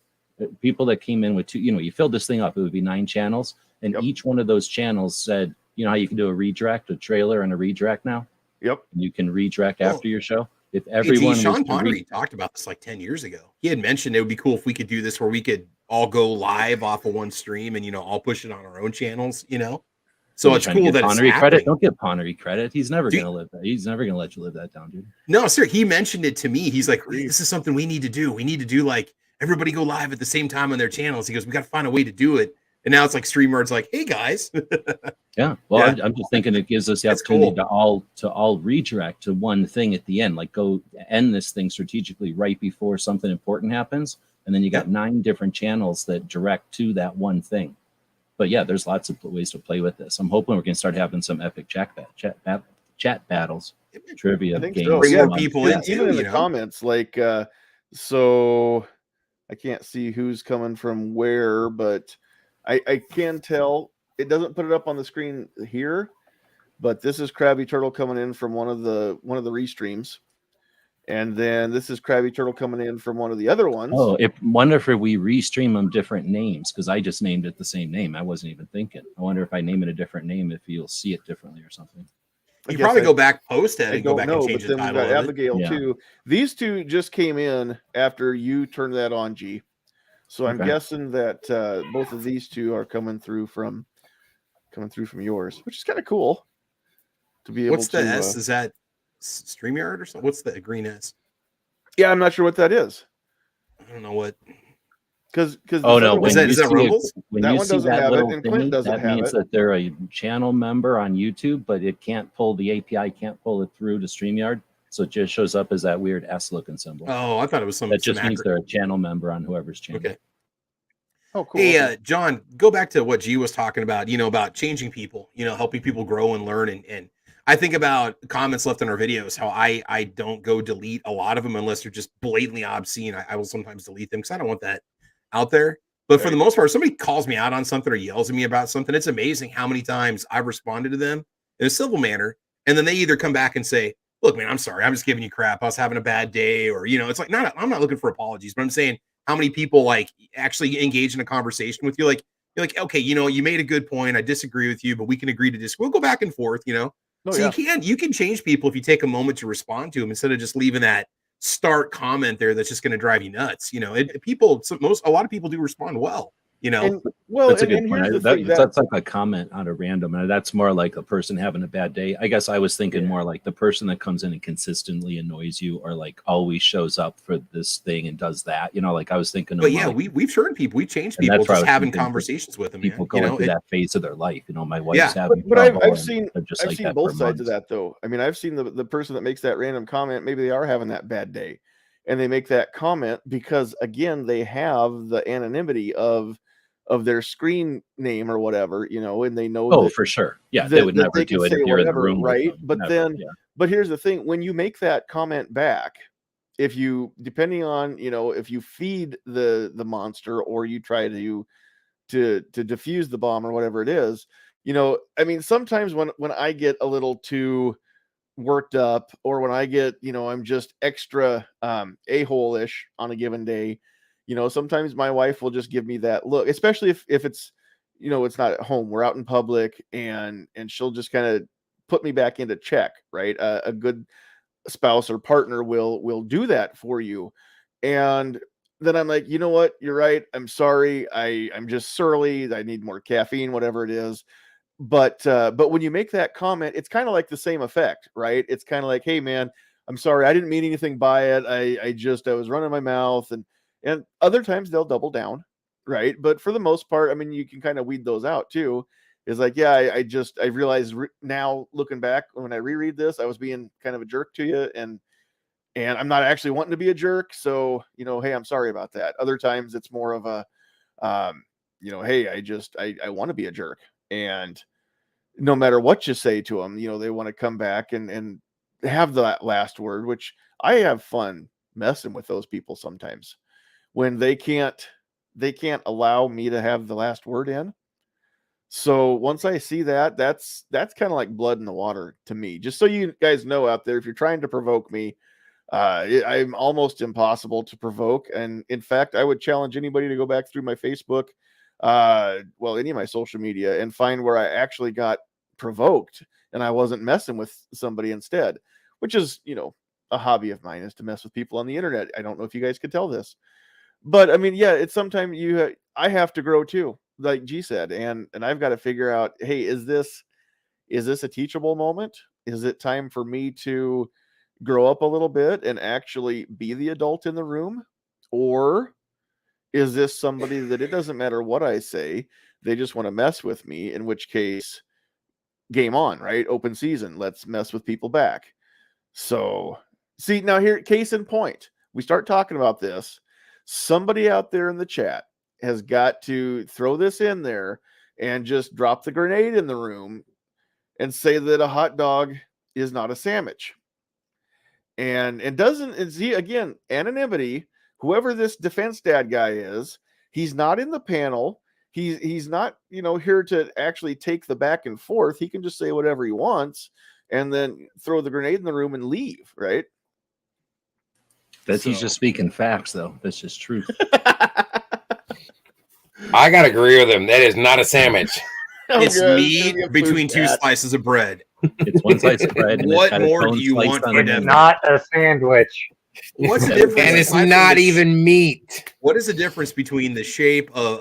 people that came in with 2, you filled this thing up, it would be 9 channels. And each one of those channels said, how you can do a redirect, a trailer and a redirect now? Yep. You can redirect after your show. If everyone Sean Connery talked about this like 10 years ago. He had mentioned it would be cool if we could do this where we could all go live off of one stream and all push it on our own channels, So it's cool that Connery credit. Don't give Connery credit. He's never gonna live that. He's never gonna let you live that down, dude. No, sir. He mentioned it to me. He's like, this is something we need to do. We need to do like everybody go live at the same time on their channels. He goes, we got to find a way to do it. And now it's like StreamYard's like, hey guys. Yeah. Well, yeah. I'm just thinking it gives us the opportunity to all redirect to one thing at the end, like go end this thing strategically right before something important happens. And then you got 9 different channels that direct to that one thing. But yeah, there's lots of ways to play with this. I'm hoping we're going to start having some epic chat battles, trivia games. So. Bring more people in, even in the comments, like, so I can't see who's coming from where, but I can tell. It doesn't put it up on the screen here, but this is Krabby Turtle coming in from one of the restreams, and then this is Krabby Turtle coming in from one of the other ones. Oh, wonder if we restream them different names, because I just named it the same name. I wasn't even thinking. I wonder if I name it a different name, if you'll see it differently or something. You probably go back post it and go back and change the title. We've got Abigail too. These 2 just came in after you turned that on, G. So I'm guessing that both of these 2 are coming through from yours, which is kind of cool to be able to. What's the S? Is that StreamYard or something? What's the green S? Yeah, I'm not sure what that is. I don't know what. Because no, is that Rumbles? When that you one see doesn't that have it, little and Clint doesn't have it. That means that they're a channel member on YouTube, but it can't pull the API, can't pull it through to StreamYard. So it just shows up as that weird S-looking symbol. Oh, I thought it was some. That just some means acronym. they're a channel member on whoever's channel. Okay. Oh, cool. Hey, okay. John, go back to what G was talking about, about changing people, helping people grow and learn. And I think about comments left in our videos, how I don't go delete a lot of them unless they're just blatantly obscene. I will sometimes delete them because I don't want that out there. But for the most part, if somebody calls me out on something or yells at me about something, it's amazing how many times I've responded to them in a civil manner. And then they either come back and say, look, man, I'm sorry. I'm just giving you crap. I was having a bad day. Or, it's like, I'm not looking for apologies, but I'm saying, how many people like actually engage in a conversation with you? Like, you're like, okay, you made a good point. I disagree with you, but we can agree to disagree. We'll go back and forth, Oh, so yeah. you can change people if you take a moment to respond to them instead of just leaving that start comment there that's just going to drive you nuts. A lot of people do respond well. And well, That's a and good here's the point. thing That's like a comment on a random, and that's more like a person having a bad day. I guess I was thinking more like the person that comes in and consistently annoys you, or like always shows up for this thing and does that. Like I was thinking. But yeah, we've turned people, we've changed And people that's why I just was having thinking conversations with them. people Man. going through that phase of their life. My wife's Yeah. having but trouble, I've and seen they're just I've like seen that both for sides of months. that though. I mean, I've seen the person that makes that random comment, maybe they are having that bad day, and they make that comment because again they have the anonymity of their screen name or whatever, and they know Oh, that for sure. Yeah, they would that never they can do it if say you're in the whatever, room with right? them. But Never. then Yeah. but here's the thing, when you make that comment back, if you, depending on, if you feed the monster or you try to defuse the bomb or whatever it is, I mean, sometimes when I get a little too worked up, or when I get, I'm just extra a-hole-ish on a given day, sometimes my wife will just give me that look, especially if it's, it's not at home, we're out in public, and she'll just kind of put me back into check, right? A good spouse or partner will do that for you. And then I'm like, you know what, you're right, I'm sorry, I'm just surly, I need more caffeine, whatever it is. But when you make that comment, it's kind of like the same effect, right? It's kind of like, hey man, I'm sorry, I didn't mean anything by it, I was running my mouth. And other times they'll double down, right? But for the most part, I mean, you can kind of weed those out too. Is like, yeah, I realized now, looking back, when I reread this, I was being kind of a jerk to you, and I'm not actually wanting to be a jerk. So, hey, I'm sorry about that. Other times it's more of a, hey, I want to be a jerk. And no matter what you say to them, they want to come back and have that last word, which I have fun messing with those people sometimes when they can't allow me to have the last word in. So once I see that, that's kind of like blood in the water to me. Just so you guys know out there, if you're trying to provoke me, I'm almost impossible to provoke. And in fact, I would challenge anybody to go back through my Facebook, any of my social media, and find where I actually got provoked and I wasn't messing with somebody instead, which is, a hobby of mine, is to mess with people on the internet. I don't know if you guys could tell this, but I mean, yeah, it's sometimes I have to grow too, like G said, and I've got to figure out, hey, is this a teachable moment? Is it time for me to grow up a little bit and actually be the adult in the room? Or is this somebody that it doesn't matter what I say, they just want to mess with me, in which case, game on, right? Open season. Let's mess with people back. So, see, now here, case in point, we start talking about this. Somebody out there in the chat has got to throw this in there and just drop the grenade in the room and say that a hot dog is not a sandwich. And see, again, anonymity, whoever this defense dad guy is, he's not in the panel. He's not, here to actually take the back and forth. He can just say whatever he wants and then throw the grenade in the room and leave, right? He's just speaking facts, though. That's just truth. I gotta agree with him. That is not a sandwich. It's meat between two slices of bread. It's one slice of bread. And what more do you want? It's not a sandwich. What's the difference? And it's not even meat. What is the difference between the shape of?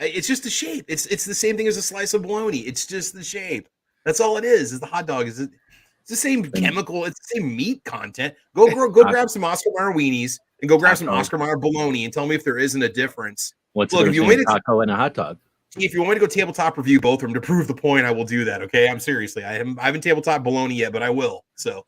It's just the shape. It's the same thing as a slice of bologna. It's just the shape. That's all it is. Is the hot dog? It's the same chemical. It's the same meat content. Go grab some Oscar Mayer weenies and go grab some Oscar Mayer bologna and tell me if there isn't a difference. What's the difference between a taco and a hot dog? If you want me to go tabletop review both of them to prove the point, I will do that. Okay, I'm seriously. I haven't tabletop bologna yet, but I will. So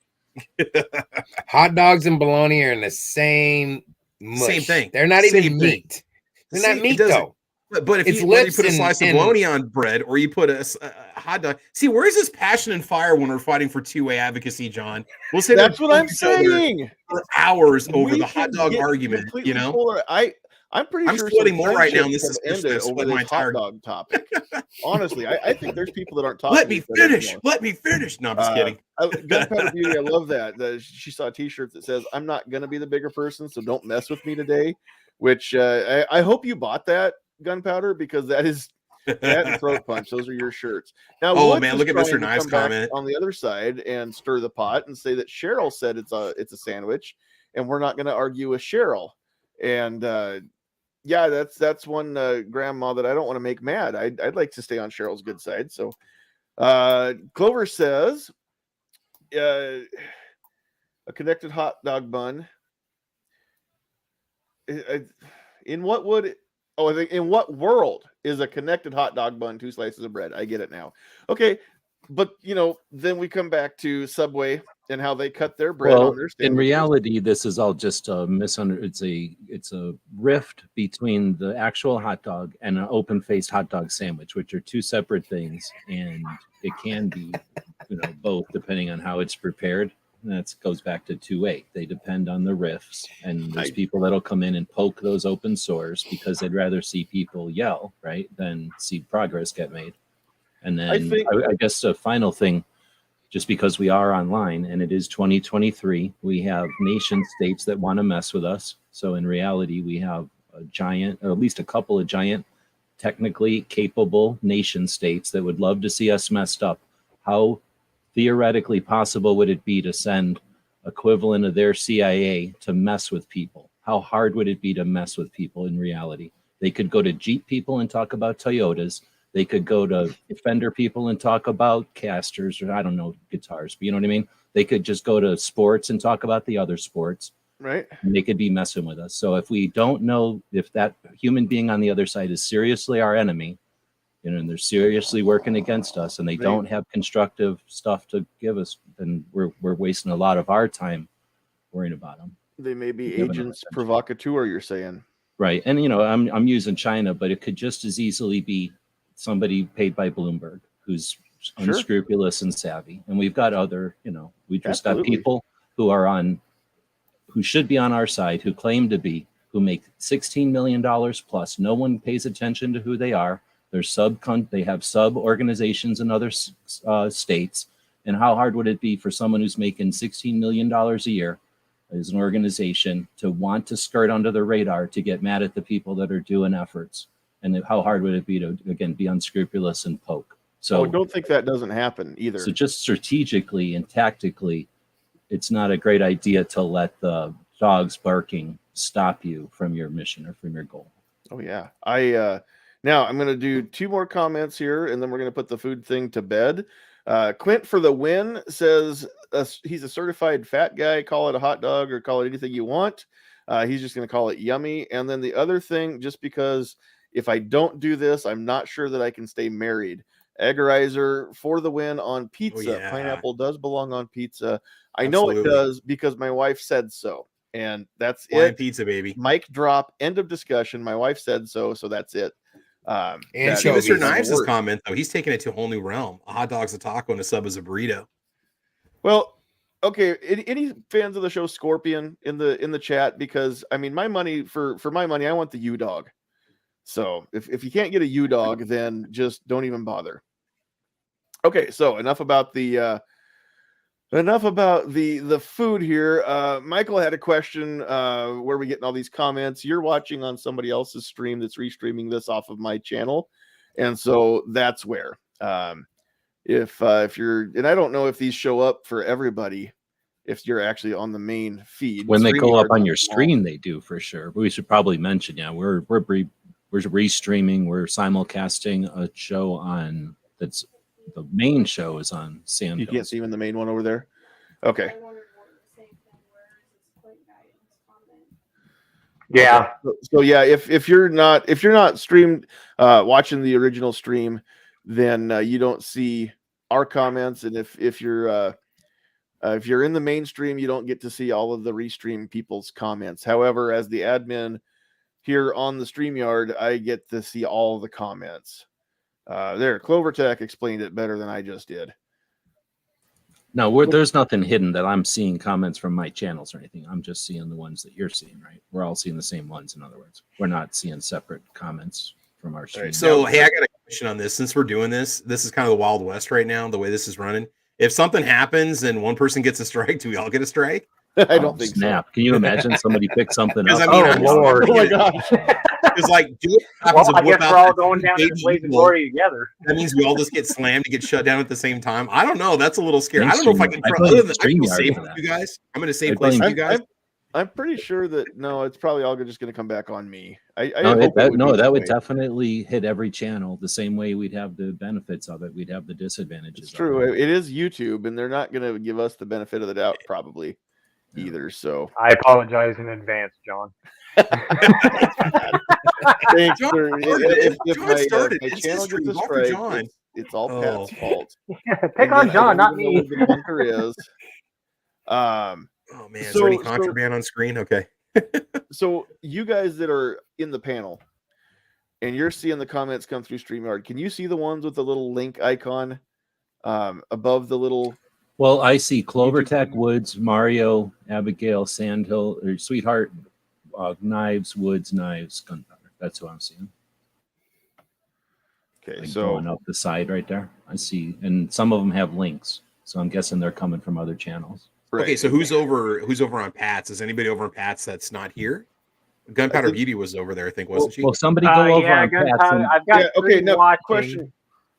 Hot dogs and bologna are in the same mush. Same thing. They're not Same even thing. meat. They're See, not it meat doesn't- though. But if It's whether you lips put a slice of and- bologna on bread or you put a hot dog, see, where's this passion and fire when we're fighting for 2A advocacy, John? We'll say That's what I'm saying. for hours over We the hot can dog get argument. completely You know, polar. I'm pretty I'm sure sweating some more right now, and friendships this is have ended Christmas. over Sweat my this hot entire- dog topic. Honestly, I think there's people that aren't talking. Let me to each other finish. anymore. Let me finish. No, I'm just kidding. Gunpowder Beauty, I love that. She saw a T-shirt that says, "I'm not gonna be the bigger person, so don't mess with me today." Which I hope you bought that, Gunpowder, because that is that and Throat Punch. Those are your shirts. Now, Oh, Woods man, is look at trying Mr. to Knives come back comment. on the other side and stir the pot and say that Cheryl said it's a sandwich, and we're not going to argue with Cheryl. And yeah, that's one grandma that I don't want to make mad. I'd like to stay on Cheryl's good side. So Clover says a connected hot dog bun. In what would I think in what world is a connected hot dog bun 2 slices of bread? I get it now. Okay, but then we come back to Subway and how they cut their bread on their In sandwiches. reality, this is all just a it's a rift between the actual hot dog and an open-faced hot dog sandwich, which are two separate things, and it can be both depending on how it's prepared. And that goes back to 2A. They depend on the riffs, and there's people that'll come in and poke those open sores because they'd rather see people yell, right, than see progress get made. And then I guess the final thing, just because we are online and it is 2023, we have nation states that want to mess with us. So in reality, we have a giant, or at least a couple of giant, technically capable nation states that would love to see us messed up. How theoretically possible would it be to send equivalent of their CIA to mess with people? How hard would it be to mess with people in reality? They could go to Jeep people and talk about Toyotas. They could go to Fender people and talk about casters, or I don't know, guitars, but you know what I mean? They could just go to sports and talk about the other sports. Right. And they could be messing with us. So if we don't know if that human being on the other side is seriously our enemy, and they're seriously working against us, and they don't have constructive stuff to give us, then we're wasting a lot of our time worrying about them. They may be agents provocateur, you're saying. Right. And I'm using China, but it could just as easily be somebody paid by Bloomberg who's unscrupulous and savvy. And we've got other, we just got people who should be on our side, who claim to be, who make $16 million plus. No one pays attention to who they are. They have sub organizations in other states. And how hard would it be for someone who's making $16 million a year as an organization to want to skirt under the radar, to get mad at the people that are doing efforts? And how hard would it be to, again, be unscrupulous and poke? So I don't think that doesn't happen either. So just strategically and tactically, it's not a great idea to let the dogs barking stop you from your mission or from your goal. Oh yeah. Now I'm going to do 2 more comments here, and then we're going to put the food thing to bed. Clint for the win says he's a certified fat guy. Call it a hot dog or call it anything you want. He's just going to call it yummy. And then the other thing, just because if I don't do this, I'm not sure that I can stay married. Eggerizer for the win on pizza. Oh, yeah. Pineapple does belong on pizza. I Absolutely. know it does because my wife said so. And that's Flying it. pizza, baby. Mic drop. End of discussion. My wife said so. So that's it. And Mr. Knives' comment, though, he's taking it to a whole new realm. A hot dog's a taco and a sub is a burrito. Well, okay. Any fans of the show Scorpion in the chat? Because I mean, my money for my money, I want the U dog. So if you can't get a U dog, then just don't even bother. Okay, so enough about the food here. Michael had a question. Where are we getting all these comments? You're watching on somebody else's stream that's restreaming this off of my channel, and so that's where. If you're, and I don't know if these show up for everybody, if you're actually on the main feed. When they go up on your screen, they do for sure. But we should probably mention, we're restreaming, we're simulcasting a show on that's. The main show is on Sand. You can't see him in the main one over there. Okay. Yeah. So yeah, if you're not streamed watching the original stream, then you don't see our comments, and if you're If you're in the mainstream, you don't get to see all of the restream people's comments. However, as the admin here on the StreamYard, I get to see all the comments. There, CloverTech explained it better than I just did. No, there's nothing hidden that I'm seeing comments from my channels or anything. I'm just seeing the ones that you're seeing, right? We're all seeing the same ones, in other words. We're not seeing separate comments from our stream. Right, so, hey, I got a question on this. Since we're doing this is kind of the Wild West right now, the way this is running. If something happens and one person gets a strike, do we all get a strike? I don't think snap. Can you imagine somebody pick something up? I mean, Oh, Lord. Oh my gosh. Because, like, Well, I guess we're all going down to the blazing glory together. That means we all just get slammed to get shut down at the same time. I don't know. That's a little scary. I don't know if I can. I Other than I feel StreamYard safe for with that. you guys. I'm going to save I place with blame- you guys. I'm pretty sure that no, it's probably all just going to come back on me. No, hope it that be that would way. definitely hit every channel the same way we'd have the benefits of it. We'd have the disadvantages. It's of true. it. It is YouTube, and they're not going to give us the benefit of the doubt probably either. So I apologize in advance, John. thanks John for started. if John my, started. my It's channel his gets a stream. Go for strike, John. it's all Oh. Pat's fault. Pick And on then I John, don't not even know me. what the bunker is. Oh man, is So- there any so- contraband on screen? Okay. So you guys that are in the panel and you're seeing the comments come through StreamYard, can you see the ones with the little link icon above the little? Well, I see YouTube CloverTech, channel? Woods, Mario, Abigail, Sandhill, or Sweetheart, Knives, Woods, Knives, Gunpowder. That's who I'm seeing. Okay, Like so going up the side right there. I see, and some of them have links, so I'm guessing they're coming from other channels. right. Okay, so who's over on Pat's? Is anybody over on Pat's that's not here? Gunpowder think- Beauty was over there, I think, wasn't she? Well, somebody go over Yeah, on Pat's. Gunpowder. And I've got Yeah, okay, three now, watching. question.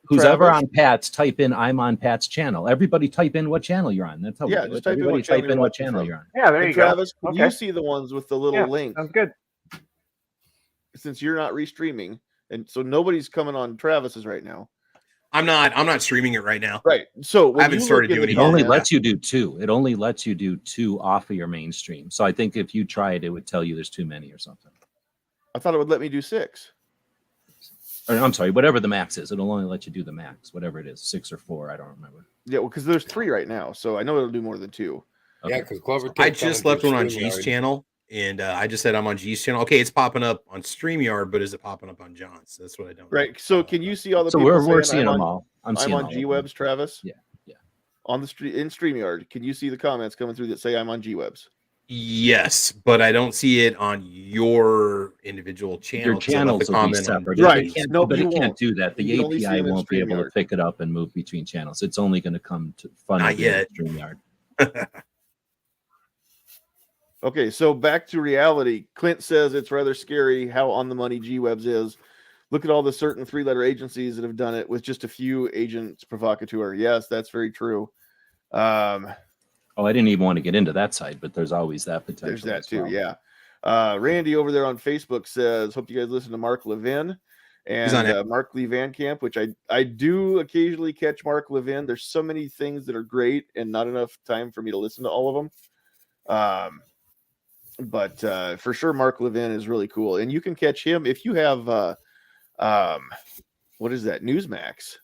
who's ever Travis? on Pat's, type in "I'm on Pat's channel." Everybody type in what channel you're on. That's how Yeah, we do just it. type in Everybody what channel type you're in what watching channel from. you're on. Yeah, there And you go. Travis, can Okay. you see the ones with the little Yeah, link? sounds good. Since you're not restreaming, and so nobody's coming on Travis's right now. I'm not streaming it right now. Right. So when haven't you started look in doing the It only Yeah. lets you do two. It only lets you do two off of your mainstream. So I think if you tried, it would tell you there's too many or something. I thought it would let me do 6. Or, I'm sorry, whatever the max is, it'll only let you do the max, whatever it is, 6 or 4. I don't remember. Yeah, well, because there's 3 right now, so I know it'll do more than 2. Okay. Yeah, because CloverTech. I just left one on G's channel, and I just said I'm on G's channel. Okay, it's popping up on StreamYard, but is it popping up on John's? That's what I don't know. Right. So can you see all the So people we're saying seeing I'm them on, all. I'm I'm seeing on all of G them. Webs, Travis? Yeah. On the street in StreamYard, can you see the comments coming through that say I'm on G Webs? Yes, but I don't see it on your individual channel. Your 'cause I left channels the will be comment on separate. Right. It can't, No, but you it can't won't. do that. The You can only see API them in won't be able to StreamYard. pick it up and move between channels. It's only going to come to fun Not yet. StreamYard. Okay, so back to reality. Clint says it's rather scary how on the money G Webs is. Look at all the certain 3-letter agencies that have done it with just a few agents provocateur. Yes, that's very true. Oh, I didn't even want to get into that side, but there's always that potential. There's that as too, well. yeah. Randy over there on Facebook says, hope you guys listen to Mark Levin He's on and Mark Lee Van Camp, which I do occasionally catch Mark Levin. There's so many things that are great and not enough time for me to listen to all of them. But for sure, Mark Levin is really cool. And you can catch him if you have, what is that, Newsmax?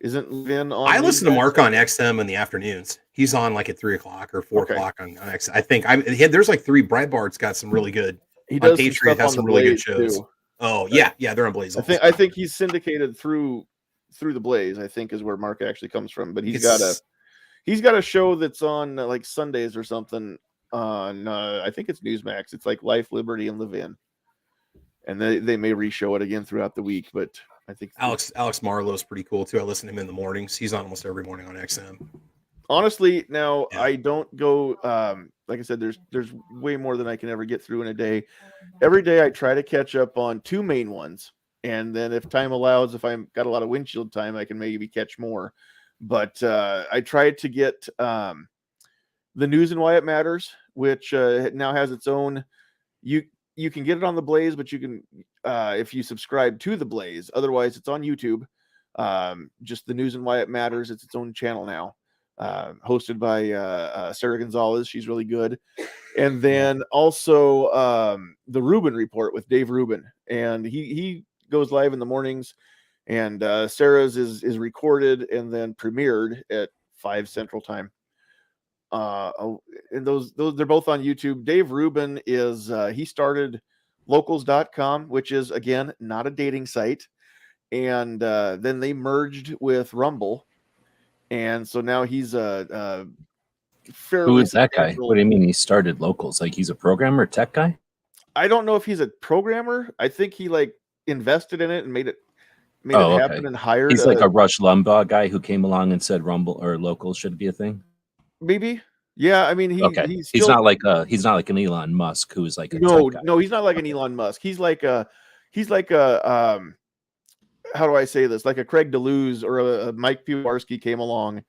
Isn't Levin on? I listen to Newsmax? Mark on XM in the afternoons. He's on like at 3:00 or 4:00 Okay. on X. I think there's like 3. Breitbart's got some really good. He on does some Patriot stuff has on some the really good Blaze, shows. too. Oh yeah, they're on Blaze. I think he's syndicated through the Blaze. I think is where Mark actually comes from. But he's got a show that's on like Sundays or something on I think it's Newsmax. It's like Life, Liberty, and Levin, and they may re-show it again throughout the week. But I think Alex Marlowe's pretty cool too. I listen to him in the mornings. He's on almost every morning on XM. honestly now Yeah. I don't go. Like I said, there's way more than I can ever get through in a day. Every day I try to catch up on 2 main ones, and then if time allows, if I've got a lot of windshield time, I can maybe catch more. But I tried to get the News and Why It Matters, which now has its own. You can get it on the Blaze, but you can if you subscribe to the Blaze. Otherwise, it's on YouTube. Just the News and Why It Matters. It's its own channel now. Hosted by Sarah Gonzalez. She's really good. And then also the Rubin Report with Dave Rubin. And he goes live in the mornings. And Sarah's is recorded and then premiered at 5 Central Time. and those they're both on YouTube. Dave Rubin is he started locals.com, which is again not a dating site, and then they merged with Rumble, and so now he's a fairly Who is that guy? substantial- What do you mean he started locals? Like he's a programmer, tech guy? I don't know if he's a programmer. I think he like invested in it and made it Oh, happen okay. and hired. He's like a Rush Limbaugh guy who came along and said Rumble or locals should be a thing. maybe. Yeah, I mean Okay, he's he's still not like an Elon Musk who's like a no tech guy. no he's not like an Elon Musk. He's like a how do I say this? Like a Craig DeLuz or a Mike Piwarski came along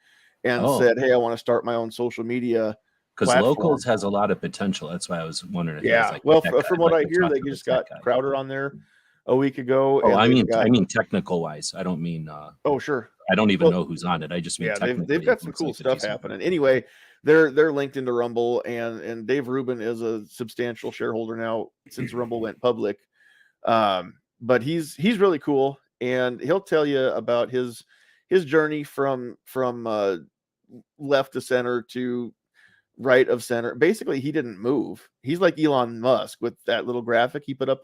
and Oh. said, "Hey, I want to start my own social media." Because platform. locals has a lot of potential. That's why I was wondering. If he was Yeah, like a well, tech guy. from I'd what like I to hear, talk they to the just tech got guy. Crowder on there a week ago. Oh, and I they've mean, got- technical wise. I don't mean. oh, sure. I don't even Well, know who's on it. I just mean Yeah, technically. they've got it some looks cool like a stuff decent happening. group. Anyway, they're linked into Rumble, and Dave Rubin is a substantial shareholder now since Rumble went public. But he's really cool, and he'll tell you about his journey from left to center to right of center. Basically, he didn't move. He's like Elon Musk with that little graphic he put up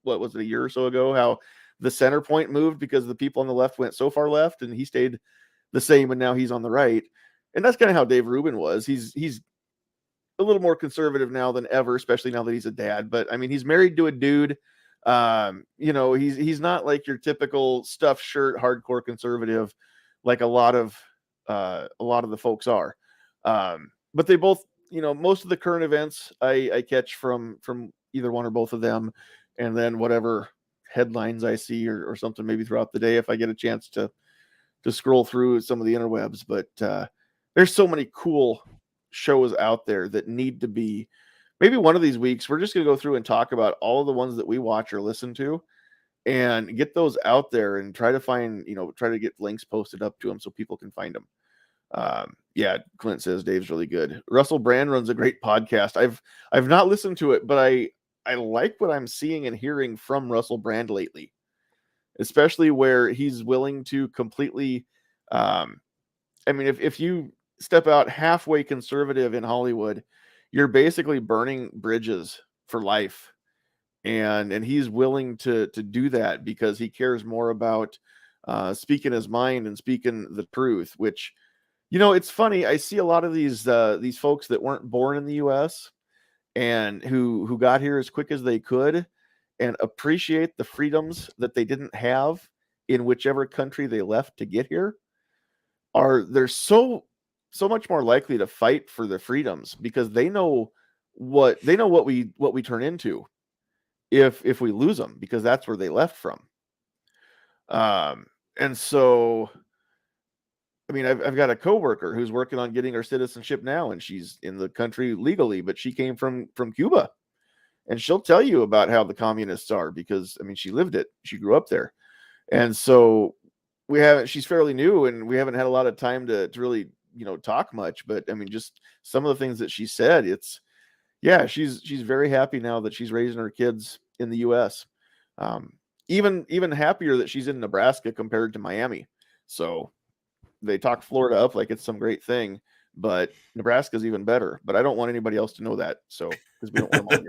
what was it, a year or so ago, how the center point moved because the people on the left went so far left and he stayed the same, and now he's on the right. And that's kind of how Dave Rubin was. He's a little more conservative now than ever, especially now that he's a dad. But I mean, he's married to a dude. He's not like your typical stuffed shirt hardcore conservative like a lot of the folks are. But they both, most of the current events I catch from either one or both of them, and then whatever headlines I see or something maybe throughout the day if I get a chance to scroll through some of the interwebs. But there's so many cool shows out there that need to be. Maybe one of these weeks we're just going to go through and talk about all of the ones that we watch or listen to, and get those out there and try to find, try to get links posted up to them so people can find them. Yeah, Clint says Dave's really good. Russell Brand runs a great podcast. I've not listened to it, but I like what I'm seeing and hearing from Russell Brand lately, especially where he's willing to completely I mean, if you step out halfway conservative in Hollywood, you're basically burning bridges for life. And he's willing to do that because he cares more about speaking his mind and speaking the truth, which, it's funny. I see a lot of these folks that weren't born in the US and who got here as quick as they could and appreciate the freedoms that they didn't have in whichever country they left to get here. They're so much more likely to fight for the freedoms because they know what we turn into if we lose them, because that's where they left from. And so, I mean, I've got a coworker who's working on getting her citizenship now, and she's in the country legally, but she came from Cuba, and she'll tell you about how the communists are because, I mean, she lived it. She grew up there. And so she's fairly new, and we haven't had a lot of time to really, talk much, but I mean, just some of the things that she said, she's very happy now that she's raising her kids in the US. Even happier that she's in Nebraska compared to Miami. So they talk Florida up like it's some great thing, but Nebraska's even better. But I don't want anybody else to know that. So, because we don't want them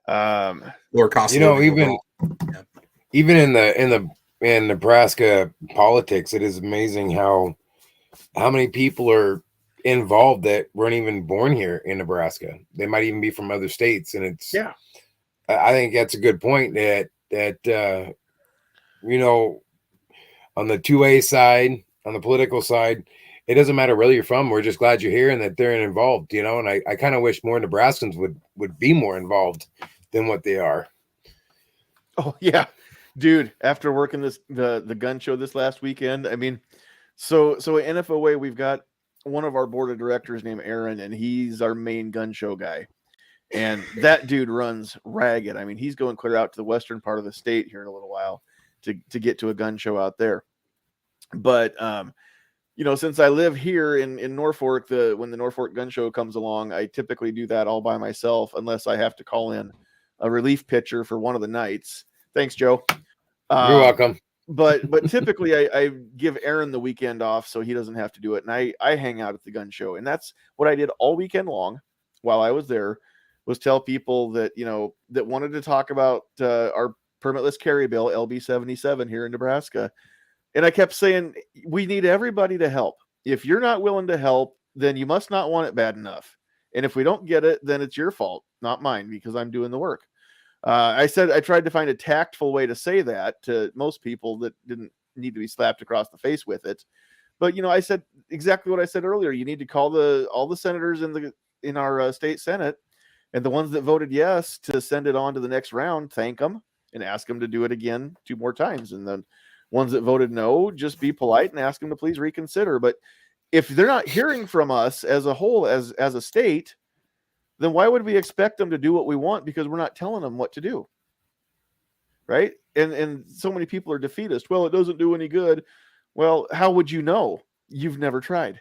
on here. Lower cost of living even overall. even in Nebraska politics, it is amazing how many people are involved that weren't even born here in Nebraska. They might even be from other states, and it's I think that's a good point that on the 2A side, on the political side, it doesn't matter where you're from. We're just glad you're here and that they're involved, and I kind of wish more Nebraskans would be more involved than what they are. Oh yeah, dude, after working the gun show this last weekend, I mean, so at NFOA, we've got one of our board of directors named Aaron, and he's our main gun show guy. And that dude runs ragged. I mean, he's going clear out to the western part of the state here in a little while to get to a gun show out there. But since I live here in Norfolk, when the Norfolk Gun Show comes along, I typically do that all by myself unless I have to call in a relief pitcher for one of the nights. Thanks, Joe. You're welcome. but typically I give Aaron the weekend off so he doesn't have to do it. And I hang out at the gun show. And that's what I did all weekend long while I was there, was tell people that, that wanted to talk about our permitless carry bill, LB 77 here in Nebraska. And I kept saying, we need everybody to help. If you're not willing to help, then you must not want it bad enough. And if we don't get it, then it's your fault, not mine, because I'm doing the work. I said I tried to find a tactful way to say that to most people that didn't need to be slapped across the face with it. But I said exactly what I said earlier. You need to call all the senators in our state senate, and the ones that voted yes to send it on to the next round, thank them and ask them to do it again 2 more times. And then ones that voted no, just be polite and ask them to please reconsider. But if they're not hearing from us as a whole, as a state, then why would we expect them to do what we want, because we're not telling them what to do? Right? And so many people are defeatist. Well, it doesn't do any good. Well, how would you know? You've never tried.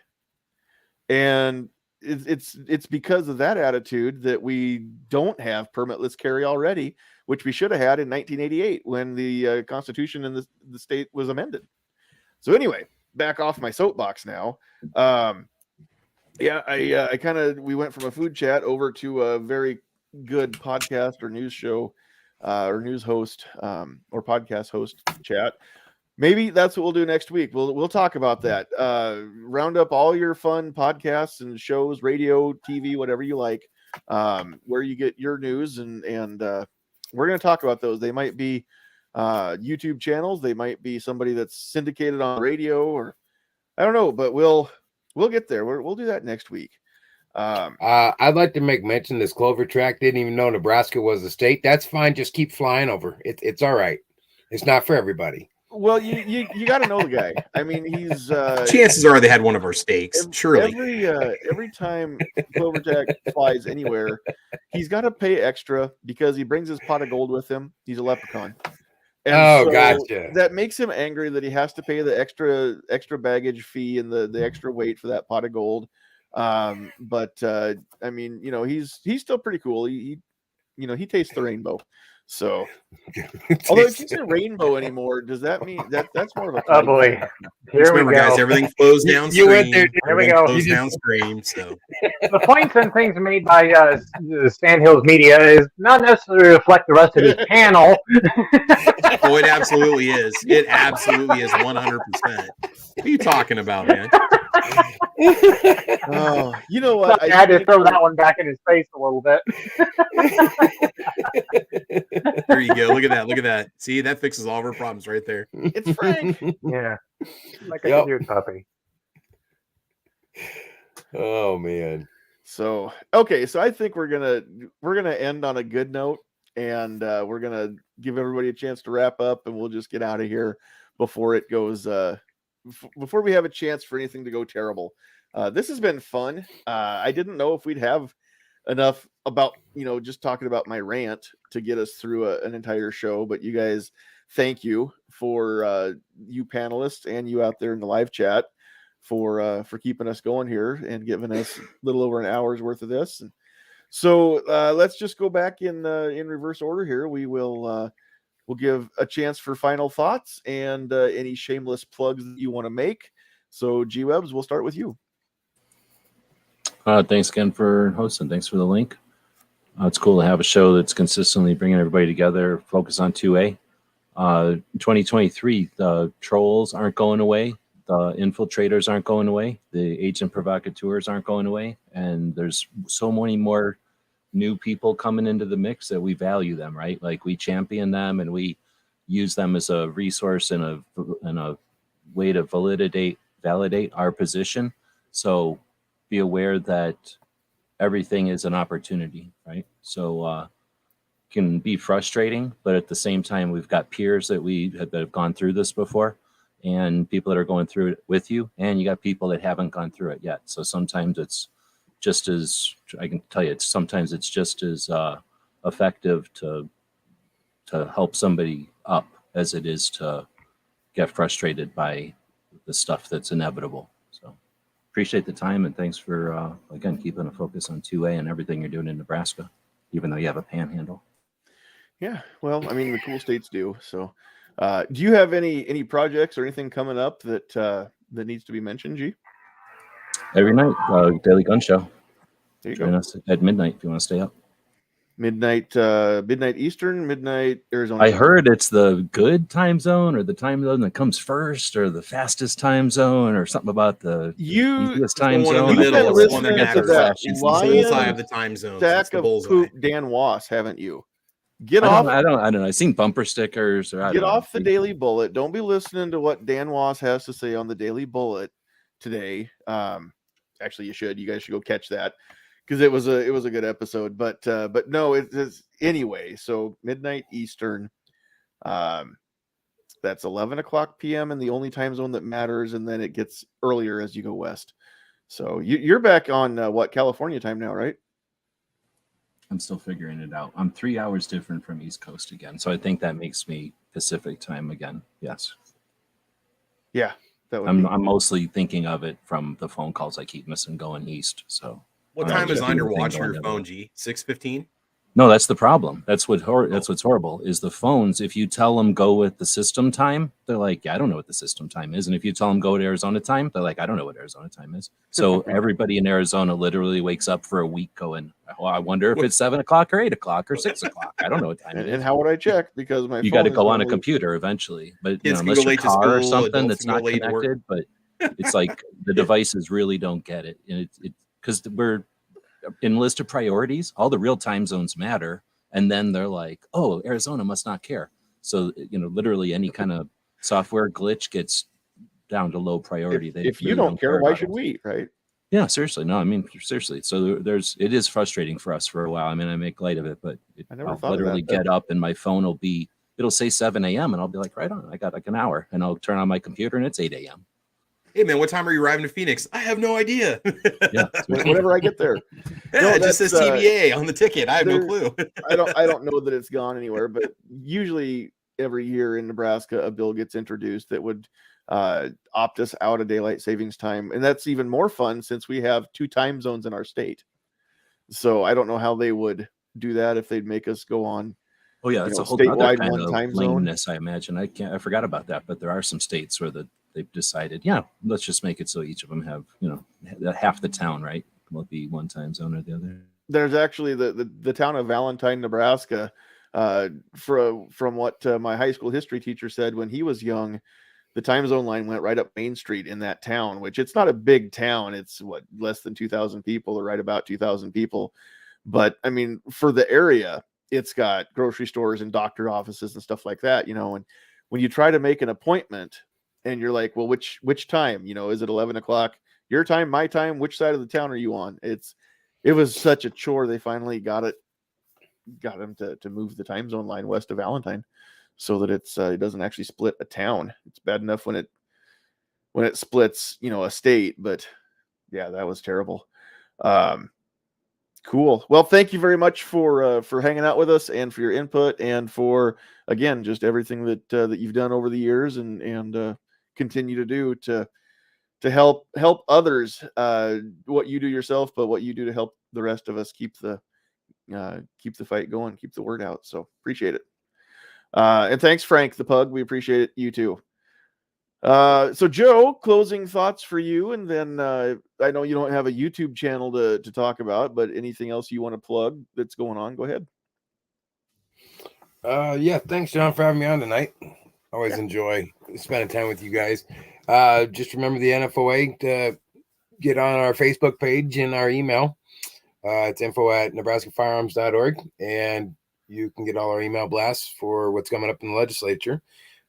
And it's because of that attitude that we don't have permitless carry already, which we should have had in 1988 when the Constitution in the state was amended. So anyway, back off my soapbox now. Yeah, we went from a food chat over to a very good podcast or news show or news host or podcast host chat. Maybe that's what we'll do next week. We'll talk about that. Round up all your fun podcasts and shows, radio, TV, whatever you like, where you get your news, and we're going to talk about those. They might be YouTube channels. They might be somebody that's syndicated on radio, or I don't know, but we'll get there. We'll do that next week. I'd like to make mention this Clover track. Didn't even know Nebraska was a state. That's fine. Just keep flying over. It's all right. It's not for everybody. Well, you got to know the guy. I mean, he's chances are they had one of our steaks. Surely every time Cloverjack flies anywhere, he's got to pay extra because he brings his pot of gold with him. He's a leprechaun. And so gotcha. That makes him angry that he has to pay the extra baggage fee and the extra weight for that pot of gold. But I mean, he's still pretty cool. He tastes the rainbow. So, although if you say rainbow anymore, does that mean that's more of a? Oh boy, here we go, guys. Everything flows downstream. You went there. Here we go. Flows downstream. So the points and things made by Sandhills Media is not necessarily reflect the rest of this panel. Oh, it absolutely is. It absolutely is 100%. What are you talking about, man? Oh, you know what? I had to throw that one back in his face a little bit. There you go. Look at that. Look at that. See, that fixes all of our problems right there. It's Frank. Yeah, like a cute puppy. Oh man. So okay, so I think we're gonna end on a good note, and we're gonna give everybody a chance to wrap up, and we'll just get out of here before it goes. Before we have a chance for anything to go terrible. This has been fun. I didn't know if we'd have enough about, just talking about my rant to get us through an entire show, but you guys, thank you for you panelists and you out there in the live chat for keeping us going here and giving us a little over an hour's worth of this. And so let's just go back in reverse order here. We will we'll give a chance for final thoughts and any shameless plugs that you want to make. So G-Webs, we'll start with you. Thanks again for hosting. Thanks for the link. It's cool to have a show that's consistently bringing everybody together, focus on 2A. 2023, the trolls aren't going away. The infiltrators aren't going away. The agent provocateurs aren't going away. And there's so many more new people coming into the mix that we value them, right? Like we champion them and we use them as a resource and a way to validate our position. So be aware that everything is an opportunity, right? So can be frustrating, but at the same time, we've got peers that have gone through this before and people that are going through it with you, and you got people that haven't gone through it yet. So sometimes it's just as, I can tell you, sometimes it's just as effective to help somebody up as it is to get frustrated by the stuff that's inevitable. So appreciate the time, and thanks for, again, keeping a focus on 2A and everything you're doing in Nebraska, even though you have a panhandle. Yeah, well, I mean, the cool states do. So Do you have any projects or anything coming up that needs to be mentioned, G? Every night, Daily Gun Show. There you Join go. us at midnight if you want to stay up. Midnight Eastern, midnight Arizona. I heard it's the good time zone, or the time zone that comes first, or the fastest time zone, or something about the easiest time one in zone. the You've middle. been It's the one that listening to matters. that It's the bullseye lion of the time zones. sack It's the of bullseye. poop, Dan Wass, haven't you? Get I off. don't know. I seen bumper stickers, or I Get don't off know. the Daily Bullet. Don't be listening to what Dan Wass has to say on the Daily Bullet today. Actually, you should. You guys should go catch that because it was a good episode. But no, it is anyway. So midnight Eastern. That's 11 o'clock p.m. and the only time zone that matters, and then it gets earlier as you go west. So you're back on what, California time now, right? I'm still figuring it out. I'm 3 hours different from East Coast again, so I think that makes me Pacific time again. Yes. Yeah, that would I'm be. mostly thinking of it from the phone calls I keep missing going east. So What I'm time not is on your checking the watch thing or your going phone, the G? 6:15? No, that's the problem. That's what's horrible is the phones. If you tell them go with the system time, they're like, yeah, I don't know what the system time is. And if you tell them go to Arizona time, they're like, I don't know what Arizona time is. So everybody in Arizona literally wakes up for a week going, oh, I wonder if it's 7 o'clock or 8 o'clock or 6 o'clock. I don't know what time it is. And how would I check? Because my You phone got to is go on a normally- computer eventually, but Kids can unless go your late to car or school, something adults that's can go not late to work. connected, but it's like the devices really don't get it. And it because we're in list of priorities, all the real time zones matter. And then they're like, oh, Arizona must not care. So, literally any kind of software glitch gets down to low priority. If you don't care, why should we, right? Yeah, seriously. No, I mean, seriously. So it is frustrating for us for a while. I mean, I make light of it, but I'll literally get up and my phone it'll say 7 a.m. and I'll be like, right on, I got like an hour, and I'll turn on my computer and it's 8 a.m. Hey man, what time are you arriving to Phoenix? I have no idea. Yeah. Whenever I get there. Yeah, No, it just says TBA on the ticket. I have no clue. I don't know that it's gone anywhere, but usually every year in Nebraska, a bill gets introduced that would opt us out of daylight savings time. And that's even more fun since we have 2 time zones in our state. So I don't know how they would do that if they'd make us go on. Oh yeah, that's a whole statewide other kind one of time zone. lameness, I imagine. I forgot about that, but there are some states where they've decided, yeah, let's just make it so each of them have, half the town, right, will be one time zone or the other. There's actually the town of Valentine, Nebraska. From what my high school history teacher said when he was young, the time zone line went right up Main Street in that town, which it's not a big town. It's less than 2,000 people, or right about 2,000 people. But I mean, for the area, it's got grocery stores and doctor offices and stuff like that, and when you try to make an appointment and you're like, well, which time, is it 11 o'clock your time, my time, which side of the town are you on? It was such a chore. They finally got him to move the time zone line west of Valentine so that it doesn't actually split a town. It's bad enough when it splits, a state, but yeah, that was terrible. Cool. Well, thank you very much for hanging out with us and for your input and for, again, just everything that you've done over the years and continue to do to help others, what you do yourself, but what you do to help the rest of us keep the fight going, keep the word out. So appreciate it. And thanks, Frank the Pug. We appreciate it. You too. So Joe, closing thoughts for you, and then I know you don't have a YouTube channel to talk about, but anything else you want to plug that's going on, go ahead. Yeah, thanks, John, for having me on tonight. Always enjoy spending time with you guys. Just remember the NFOA to get on our Facebook page and our email. It's info@nebraskafirearms.org, and you can get all our email blasts for what's coming up in the legislature.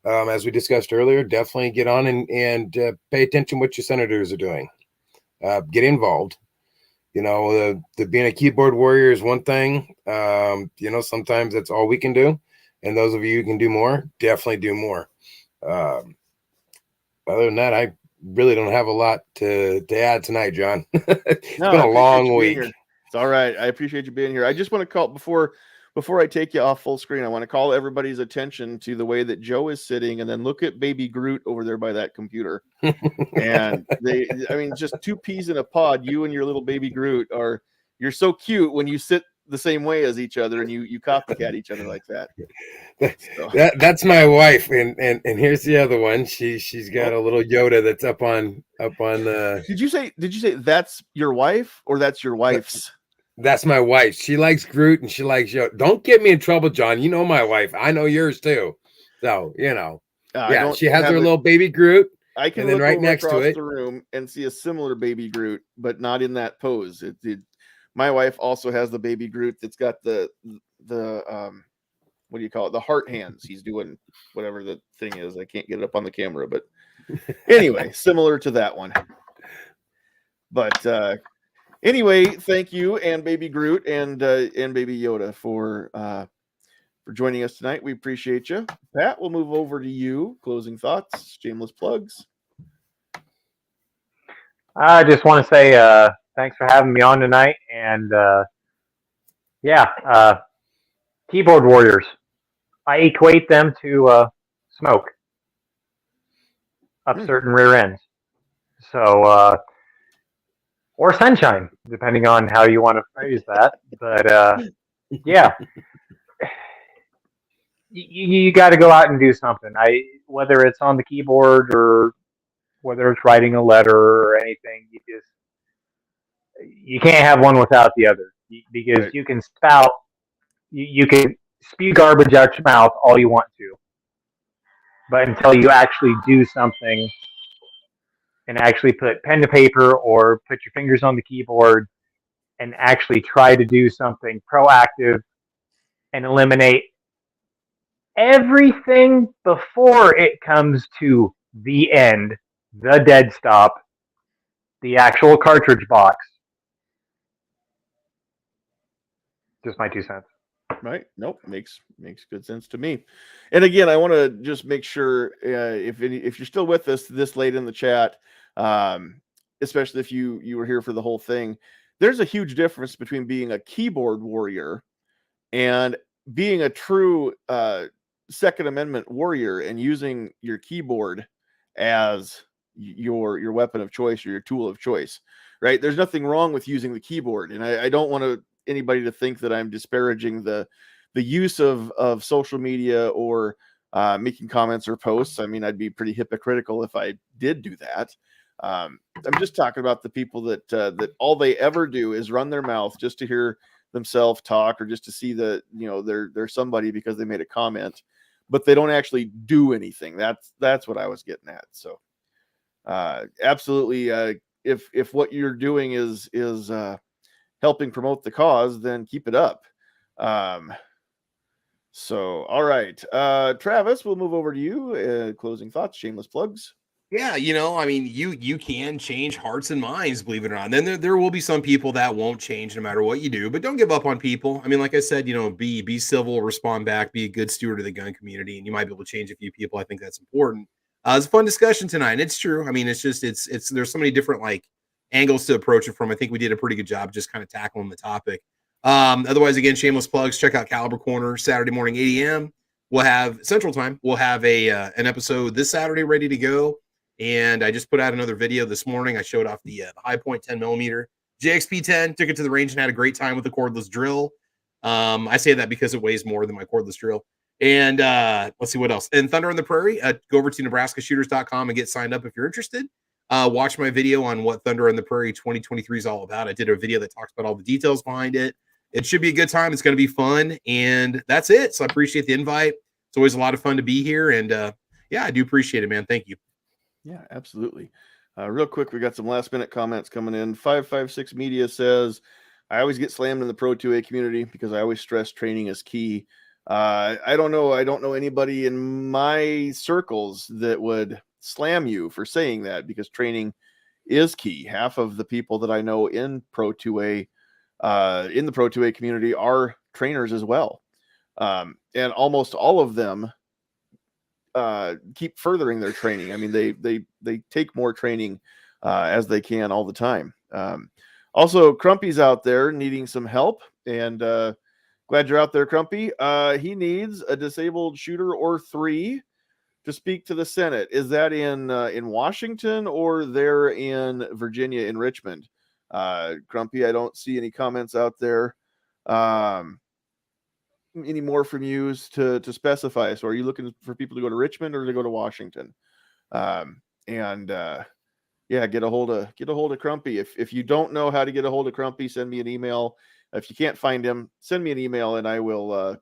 As we discussed earlier, definitely get on and pay attention what your senators are doing. Get involved. The being a keyboard warrior is one thing. Sometimes that's all we can do. And those of you who can do more, definitely do more. Other than that, I really don't have a lot to add tonight, John. It's been a long week. It's all right. I appreciate you being here. I just want to call before I take you off full screen, I want to call everybody's attention to the way that Joe is sitting, and then look at baby Groot over there by that computer. And just 2 peas in a pod. You and your little baby Groot you're so cute when you sit the same way as each other, and you copycat each other like that. So. That's my wife, and here's the other one. She's got a little Yoda that's up on the. Did you say that's your wife or that's your wife's? That's my wife. She likes Groot and she likes Yoda. Don't get me in trouble, John. You know my wife. I know yours too. So yeah, she has her little baby Groot. I can look right next to it, the room and see a similar baby Groot, but not in that pose. My wife also has the baby Groot that's got the what do you call it? The heart hands. He's doing whatever the thing is. I can't get it up on the camera, but anyway, similar to that one. But anyway, thank you and baby Groot and baby Yoda for joining us tonight. We appreciate you. Pat, we'll move over to you. Closing thoughts, shameless plugs. I just want to say thanks for having me on tonight. And keyboard warriors. I equate them to smoke up certain rear ends. So, or sunshine, depending on how you want to phrase that. But yeah. You got to go out and do something. Whether it's on the keyboard or whether it's writing a letter or anything, you can't have one without the other, because right. You can spout, you can spew garbage out your mouth all you want to, but until you actually do something and actually put pen to paper or put your fingers on the keyboard and actually try to do something proactive and eliminate everything before it comes to the end, the dead stop, the actual cartridge box. Just my 2 cents. Right? Nope, makes good sense to me. And again, I want to just make sure if you're still with us this late in the chat, especially if you were here for the whole thing, there's a huge difference between being a keyboard warrior and being a true Second Amendment warrior and using your keyboard as your weapon of choice or your tool of choice, right? There's nothing wrong with using the keyboard, and I don't want anybody to think that I'm disparaging the use of social media or making comments or posts. I mean, I'd be pretty hypocritical if I did do that. I'm just talking about the people that all they ever do is run their mouth just to hear themselves talk or just to see that they're somebody because they made a comment, but they don't actually do anything. That's what I was getting at. So absolutely, if what you're doing is helping promote the cause, then keep it up. So all right, Travis, we'll move over to you. Closing thoughts, shameless plugs. Yeah, I mean, you can change hearts and minds, believe it or not. And then there will be some people that won't change no matter what you do, but don't give up on people. I mean, like I said, be civil, respond back, be a good steward of the gun community, and you might be able to change a few people. I think that's important. It's a fun discussion tonight, and it's true. I mean, it's there's so many different angles to approach it from. I think we did a pretty good job just kind of tackling the topic. Otherwise, again, shameless plugs. Check out Caliber Corner Saturday morning, 8 a.m. We'll have Central Time. We'll have an episode this Saturday ready to go. And I just put out another video this morning. I showed off the High Point 10mm JXP10. Took it to the range and had a great time with the cordless drill. I say that because it weighs more than my cordless drill. And let's see what else. And Thunder on the Prairie. Go over to NebraskaShooters.com and get signed up if you're interested. Watch my video on what Thunder on the Prairie 2023 is all about. I did a video that talks about all the details behind it. It should be a good time. It's going to be fun. And that's it. So I appreciate the invite. It's always a lot of fun to be here. And yeah, I do appreciate it, man. Thank you. Yeah, absolutely. Real quick, we got some last minute comments coming in. 556 Media says, I always get slammed in the Pro 2A community because I always stress training is key. I don't know anybody in my circles that would slam you for saying that, because training is key. Half of the people that I know in Pro 2A, in the Pro 2A community, are trainers as well. And almost all of them keep furthering their training. I mean, they take more training as they can all the time. Also, Crumpy's out there needing some help, and glad you're out there, Crumpy. He needs a disabled shooter or 3 to speak to the Senate. Is that in Washington or there in Virginia in Richmond? Crumpy, I don't see any comments out there any more from you to specify. So are you looking for people to go to Richmond or to go to Washington? Yeah, get a hold of Crumpy. If you don't know how to get a hold of Crumpy, send me an email. If you can't find him, send me an email and I will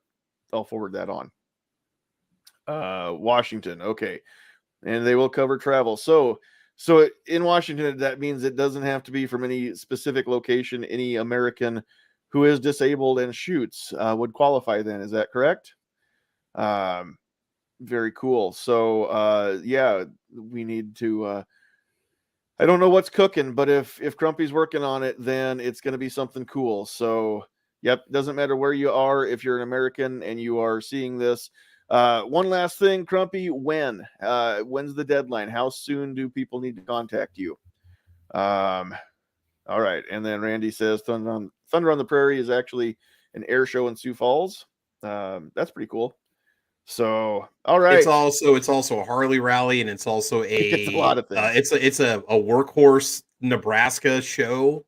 I'll forward that on. Washington, okay. And they will cover travel. So in Washington, that means it doesn't have to be from any specific location. Any American who is disabled and shoots would qualify then. Is that correct? Very cool. So yeah, we need to I don't know what's cooking, but if Crumpy's working on it, then it's going to be something cool. So yep, doesn't matter where you are. If you're an American and you are seeing this, one last thing, Crumpy, when's the deadline? How soon do people need to contact you? All right. And then Randy says Thunder on the Prairie is actually an air show in Sioux Falls. That's pretty cool. So, all right. It's also a Harley rally, and it's also It's a lot of things. It's a workhorse Nebraska show.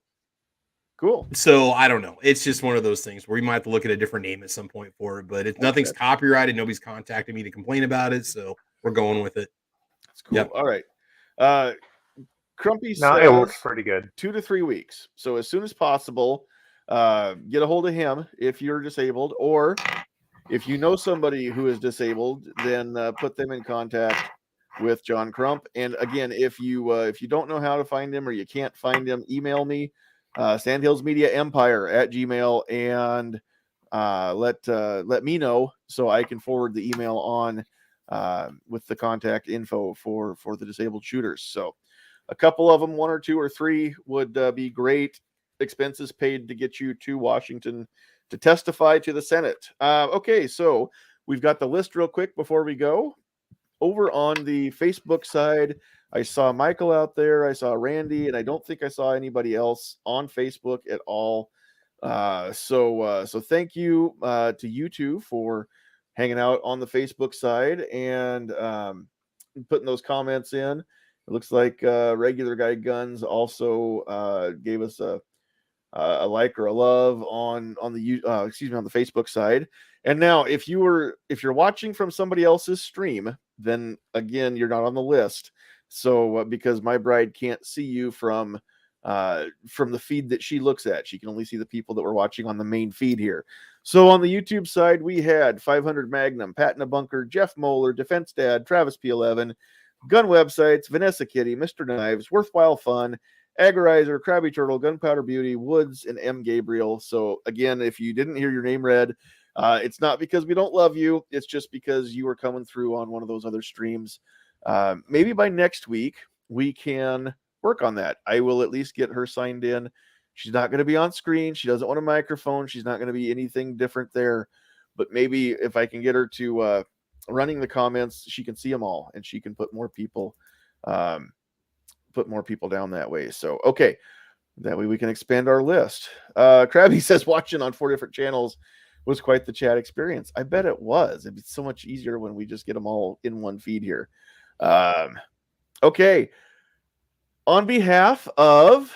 Cool. So I don't know. It's just one of those things where you might have to look at a different name at some point for it. But nothing's copyrighted. Nobody's contacted me to complain about it, so we're going with it. That's cool. Yep. All right. Crumpy says it works pretty good. 2 to 3 weeks. So as soon as possible, get a hold of him if you're disabled, or if you know somebody who is disabled, then put them in contact with John Crump. And again, if you don't know how to find him or you can't find him, email me, sandhillsmediaempire@gmail, and let me know so I can forward the email on with the contact info for the disabled shooters. So a couple of them, 1 or 2 or 3 would be great. Expenses paid to get you to Washington to testify to the Senate. Okay, so we've got the list real quick before we go. Over on the Facebook side, I saw Michael out there. I saw Randy, and I don't think I saw anybody else on Facebook at all. So thank you to you two for hanging out on the Facebook side and putting those comments in. It looks like Regular Guy Guns also gave us a like or a love on the on the Facebook side. And now if you're watching from somebody else's stream, then again you're not on the list. So because my bride can't see you from the feed that she looks at, she can only see the people that were watching on the main feed here. So on the YouTube side, we had 500 Magnum, Pat in a Bunker, Jeff Moeller, Defense Dad, Travis P11, Gun Websites, Vanessa Kitty, Mr. Knives, Worthwhile Fun, Agorizer, Krabby Turtle, Gunpowder Beauty, Woods, and M. Gabriel. So again, if you didn't hear your name read, it's not because we don't love you. It's just because you were coming through on one of those other streams. Maybe by next week, we can work on that. I will at least get her signed in. She's not going to be on screen. She doesn't want a microphone. She's not going to be anything different there. But maybe if I can get her to running the comments, she can see them all and she can put more people down that way. So, okay. That way we can expand our list. Krabby says watching on 4 different channels was quite the chat experience. I bet it was. It'd be so much easier when we just get them all in one feed here. Okay. On behalf of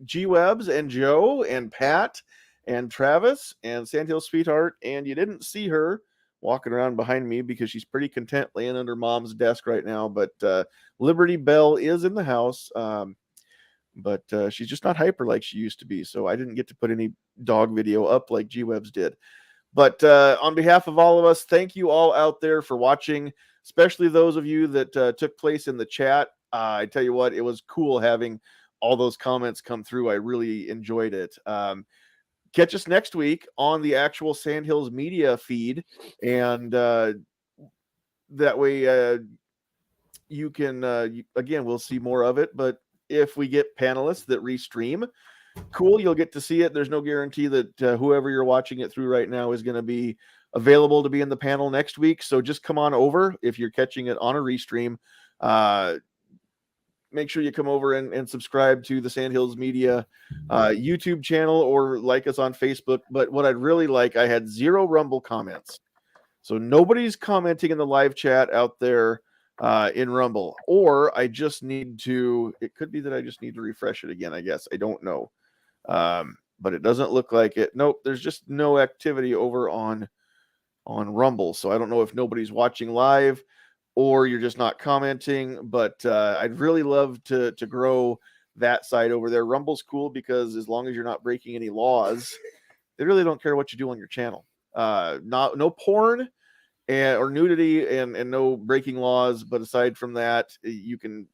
G-Webs and Joe and Pat and Travis and Sandhill Sweetheart, and you didn't see her walking around behind me because she's pretty content laying under Mom's desk right now, but Liberty Bell is in the house, but she's just not hyper like she used to be, so I didn't get to put any dog video up like G-Webs did. But on behalf of all of us, thank you all out there for watching, especially those of you that took place in the chat. I tell you what, it was cool having all those comments come through. I really enjoyed it. Catch us next week on the actual Sandhills Media feed, and that way you can, again, we'll see more of it, but if we get panelists that restream, cool, you'll get to see it. There's no guarantee that whoever you're watching it through right now is going to be available to be in the panel next week, so just come on over if you're catching it on a restream. Make sure you come over and subscribe to the Sandhills Media YouTube channel or like us on Facebook. But what I'd really like, I had 0 Rumble comments. So nobody's commenting in the live chat out there in Rumble. Or I just need to, it could be that I just need to refresh it again, I guess. I don't know. but it doesn't look like it. Nope, there's just no activity over on Rumble. So I don't know if nobody's watching live or you're just not commenting, but I'd really love to grow that side over there. Rumble's cool because as long as you're not breaking any laws, they really don't care what you do on your channel. No porn or nudity and no breaking laws, but aside from that, you can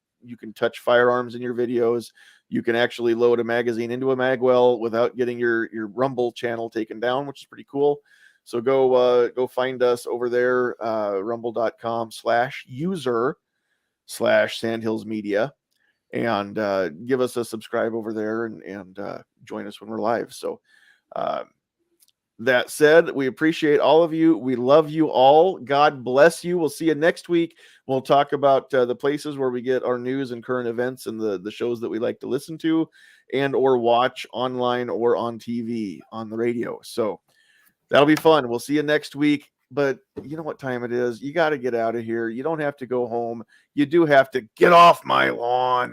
touch firearms in your videos. You can actually load a magazine into a magwell without getting your Rumble channel taken down, which is pretty cool. So go find us over there, rumble.com/user/Sandhills Media, and give us a subscribe over there and join us when we're live. So that said, we appreciate all of you. We love you all. God bless you. We'll see you next week. We'll talk about the places where we get our news and current events and the shows that we like to listen to and or watch online or on TV, on the radio. So that'll be fun. We'll see you next week. But you know what time it is. You got to get out of here. You don't have to go home. You do have to get off my lawn.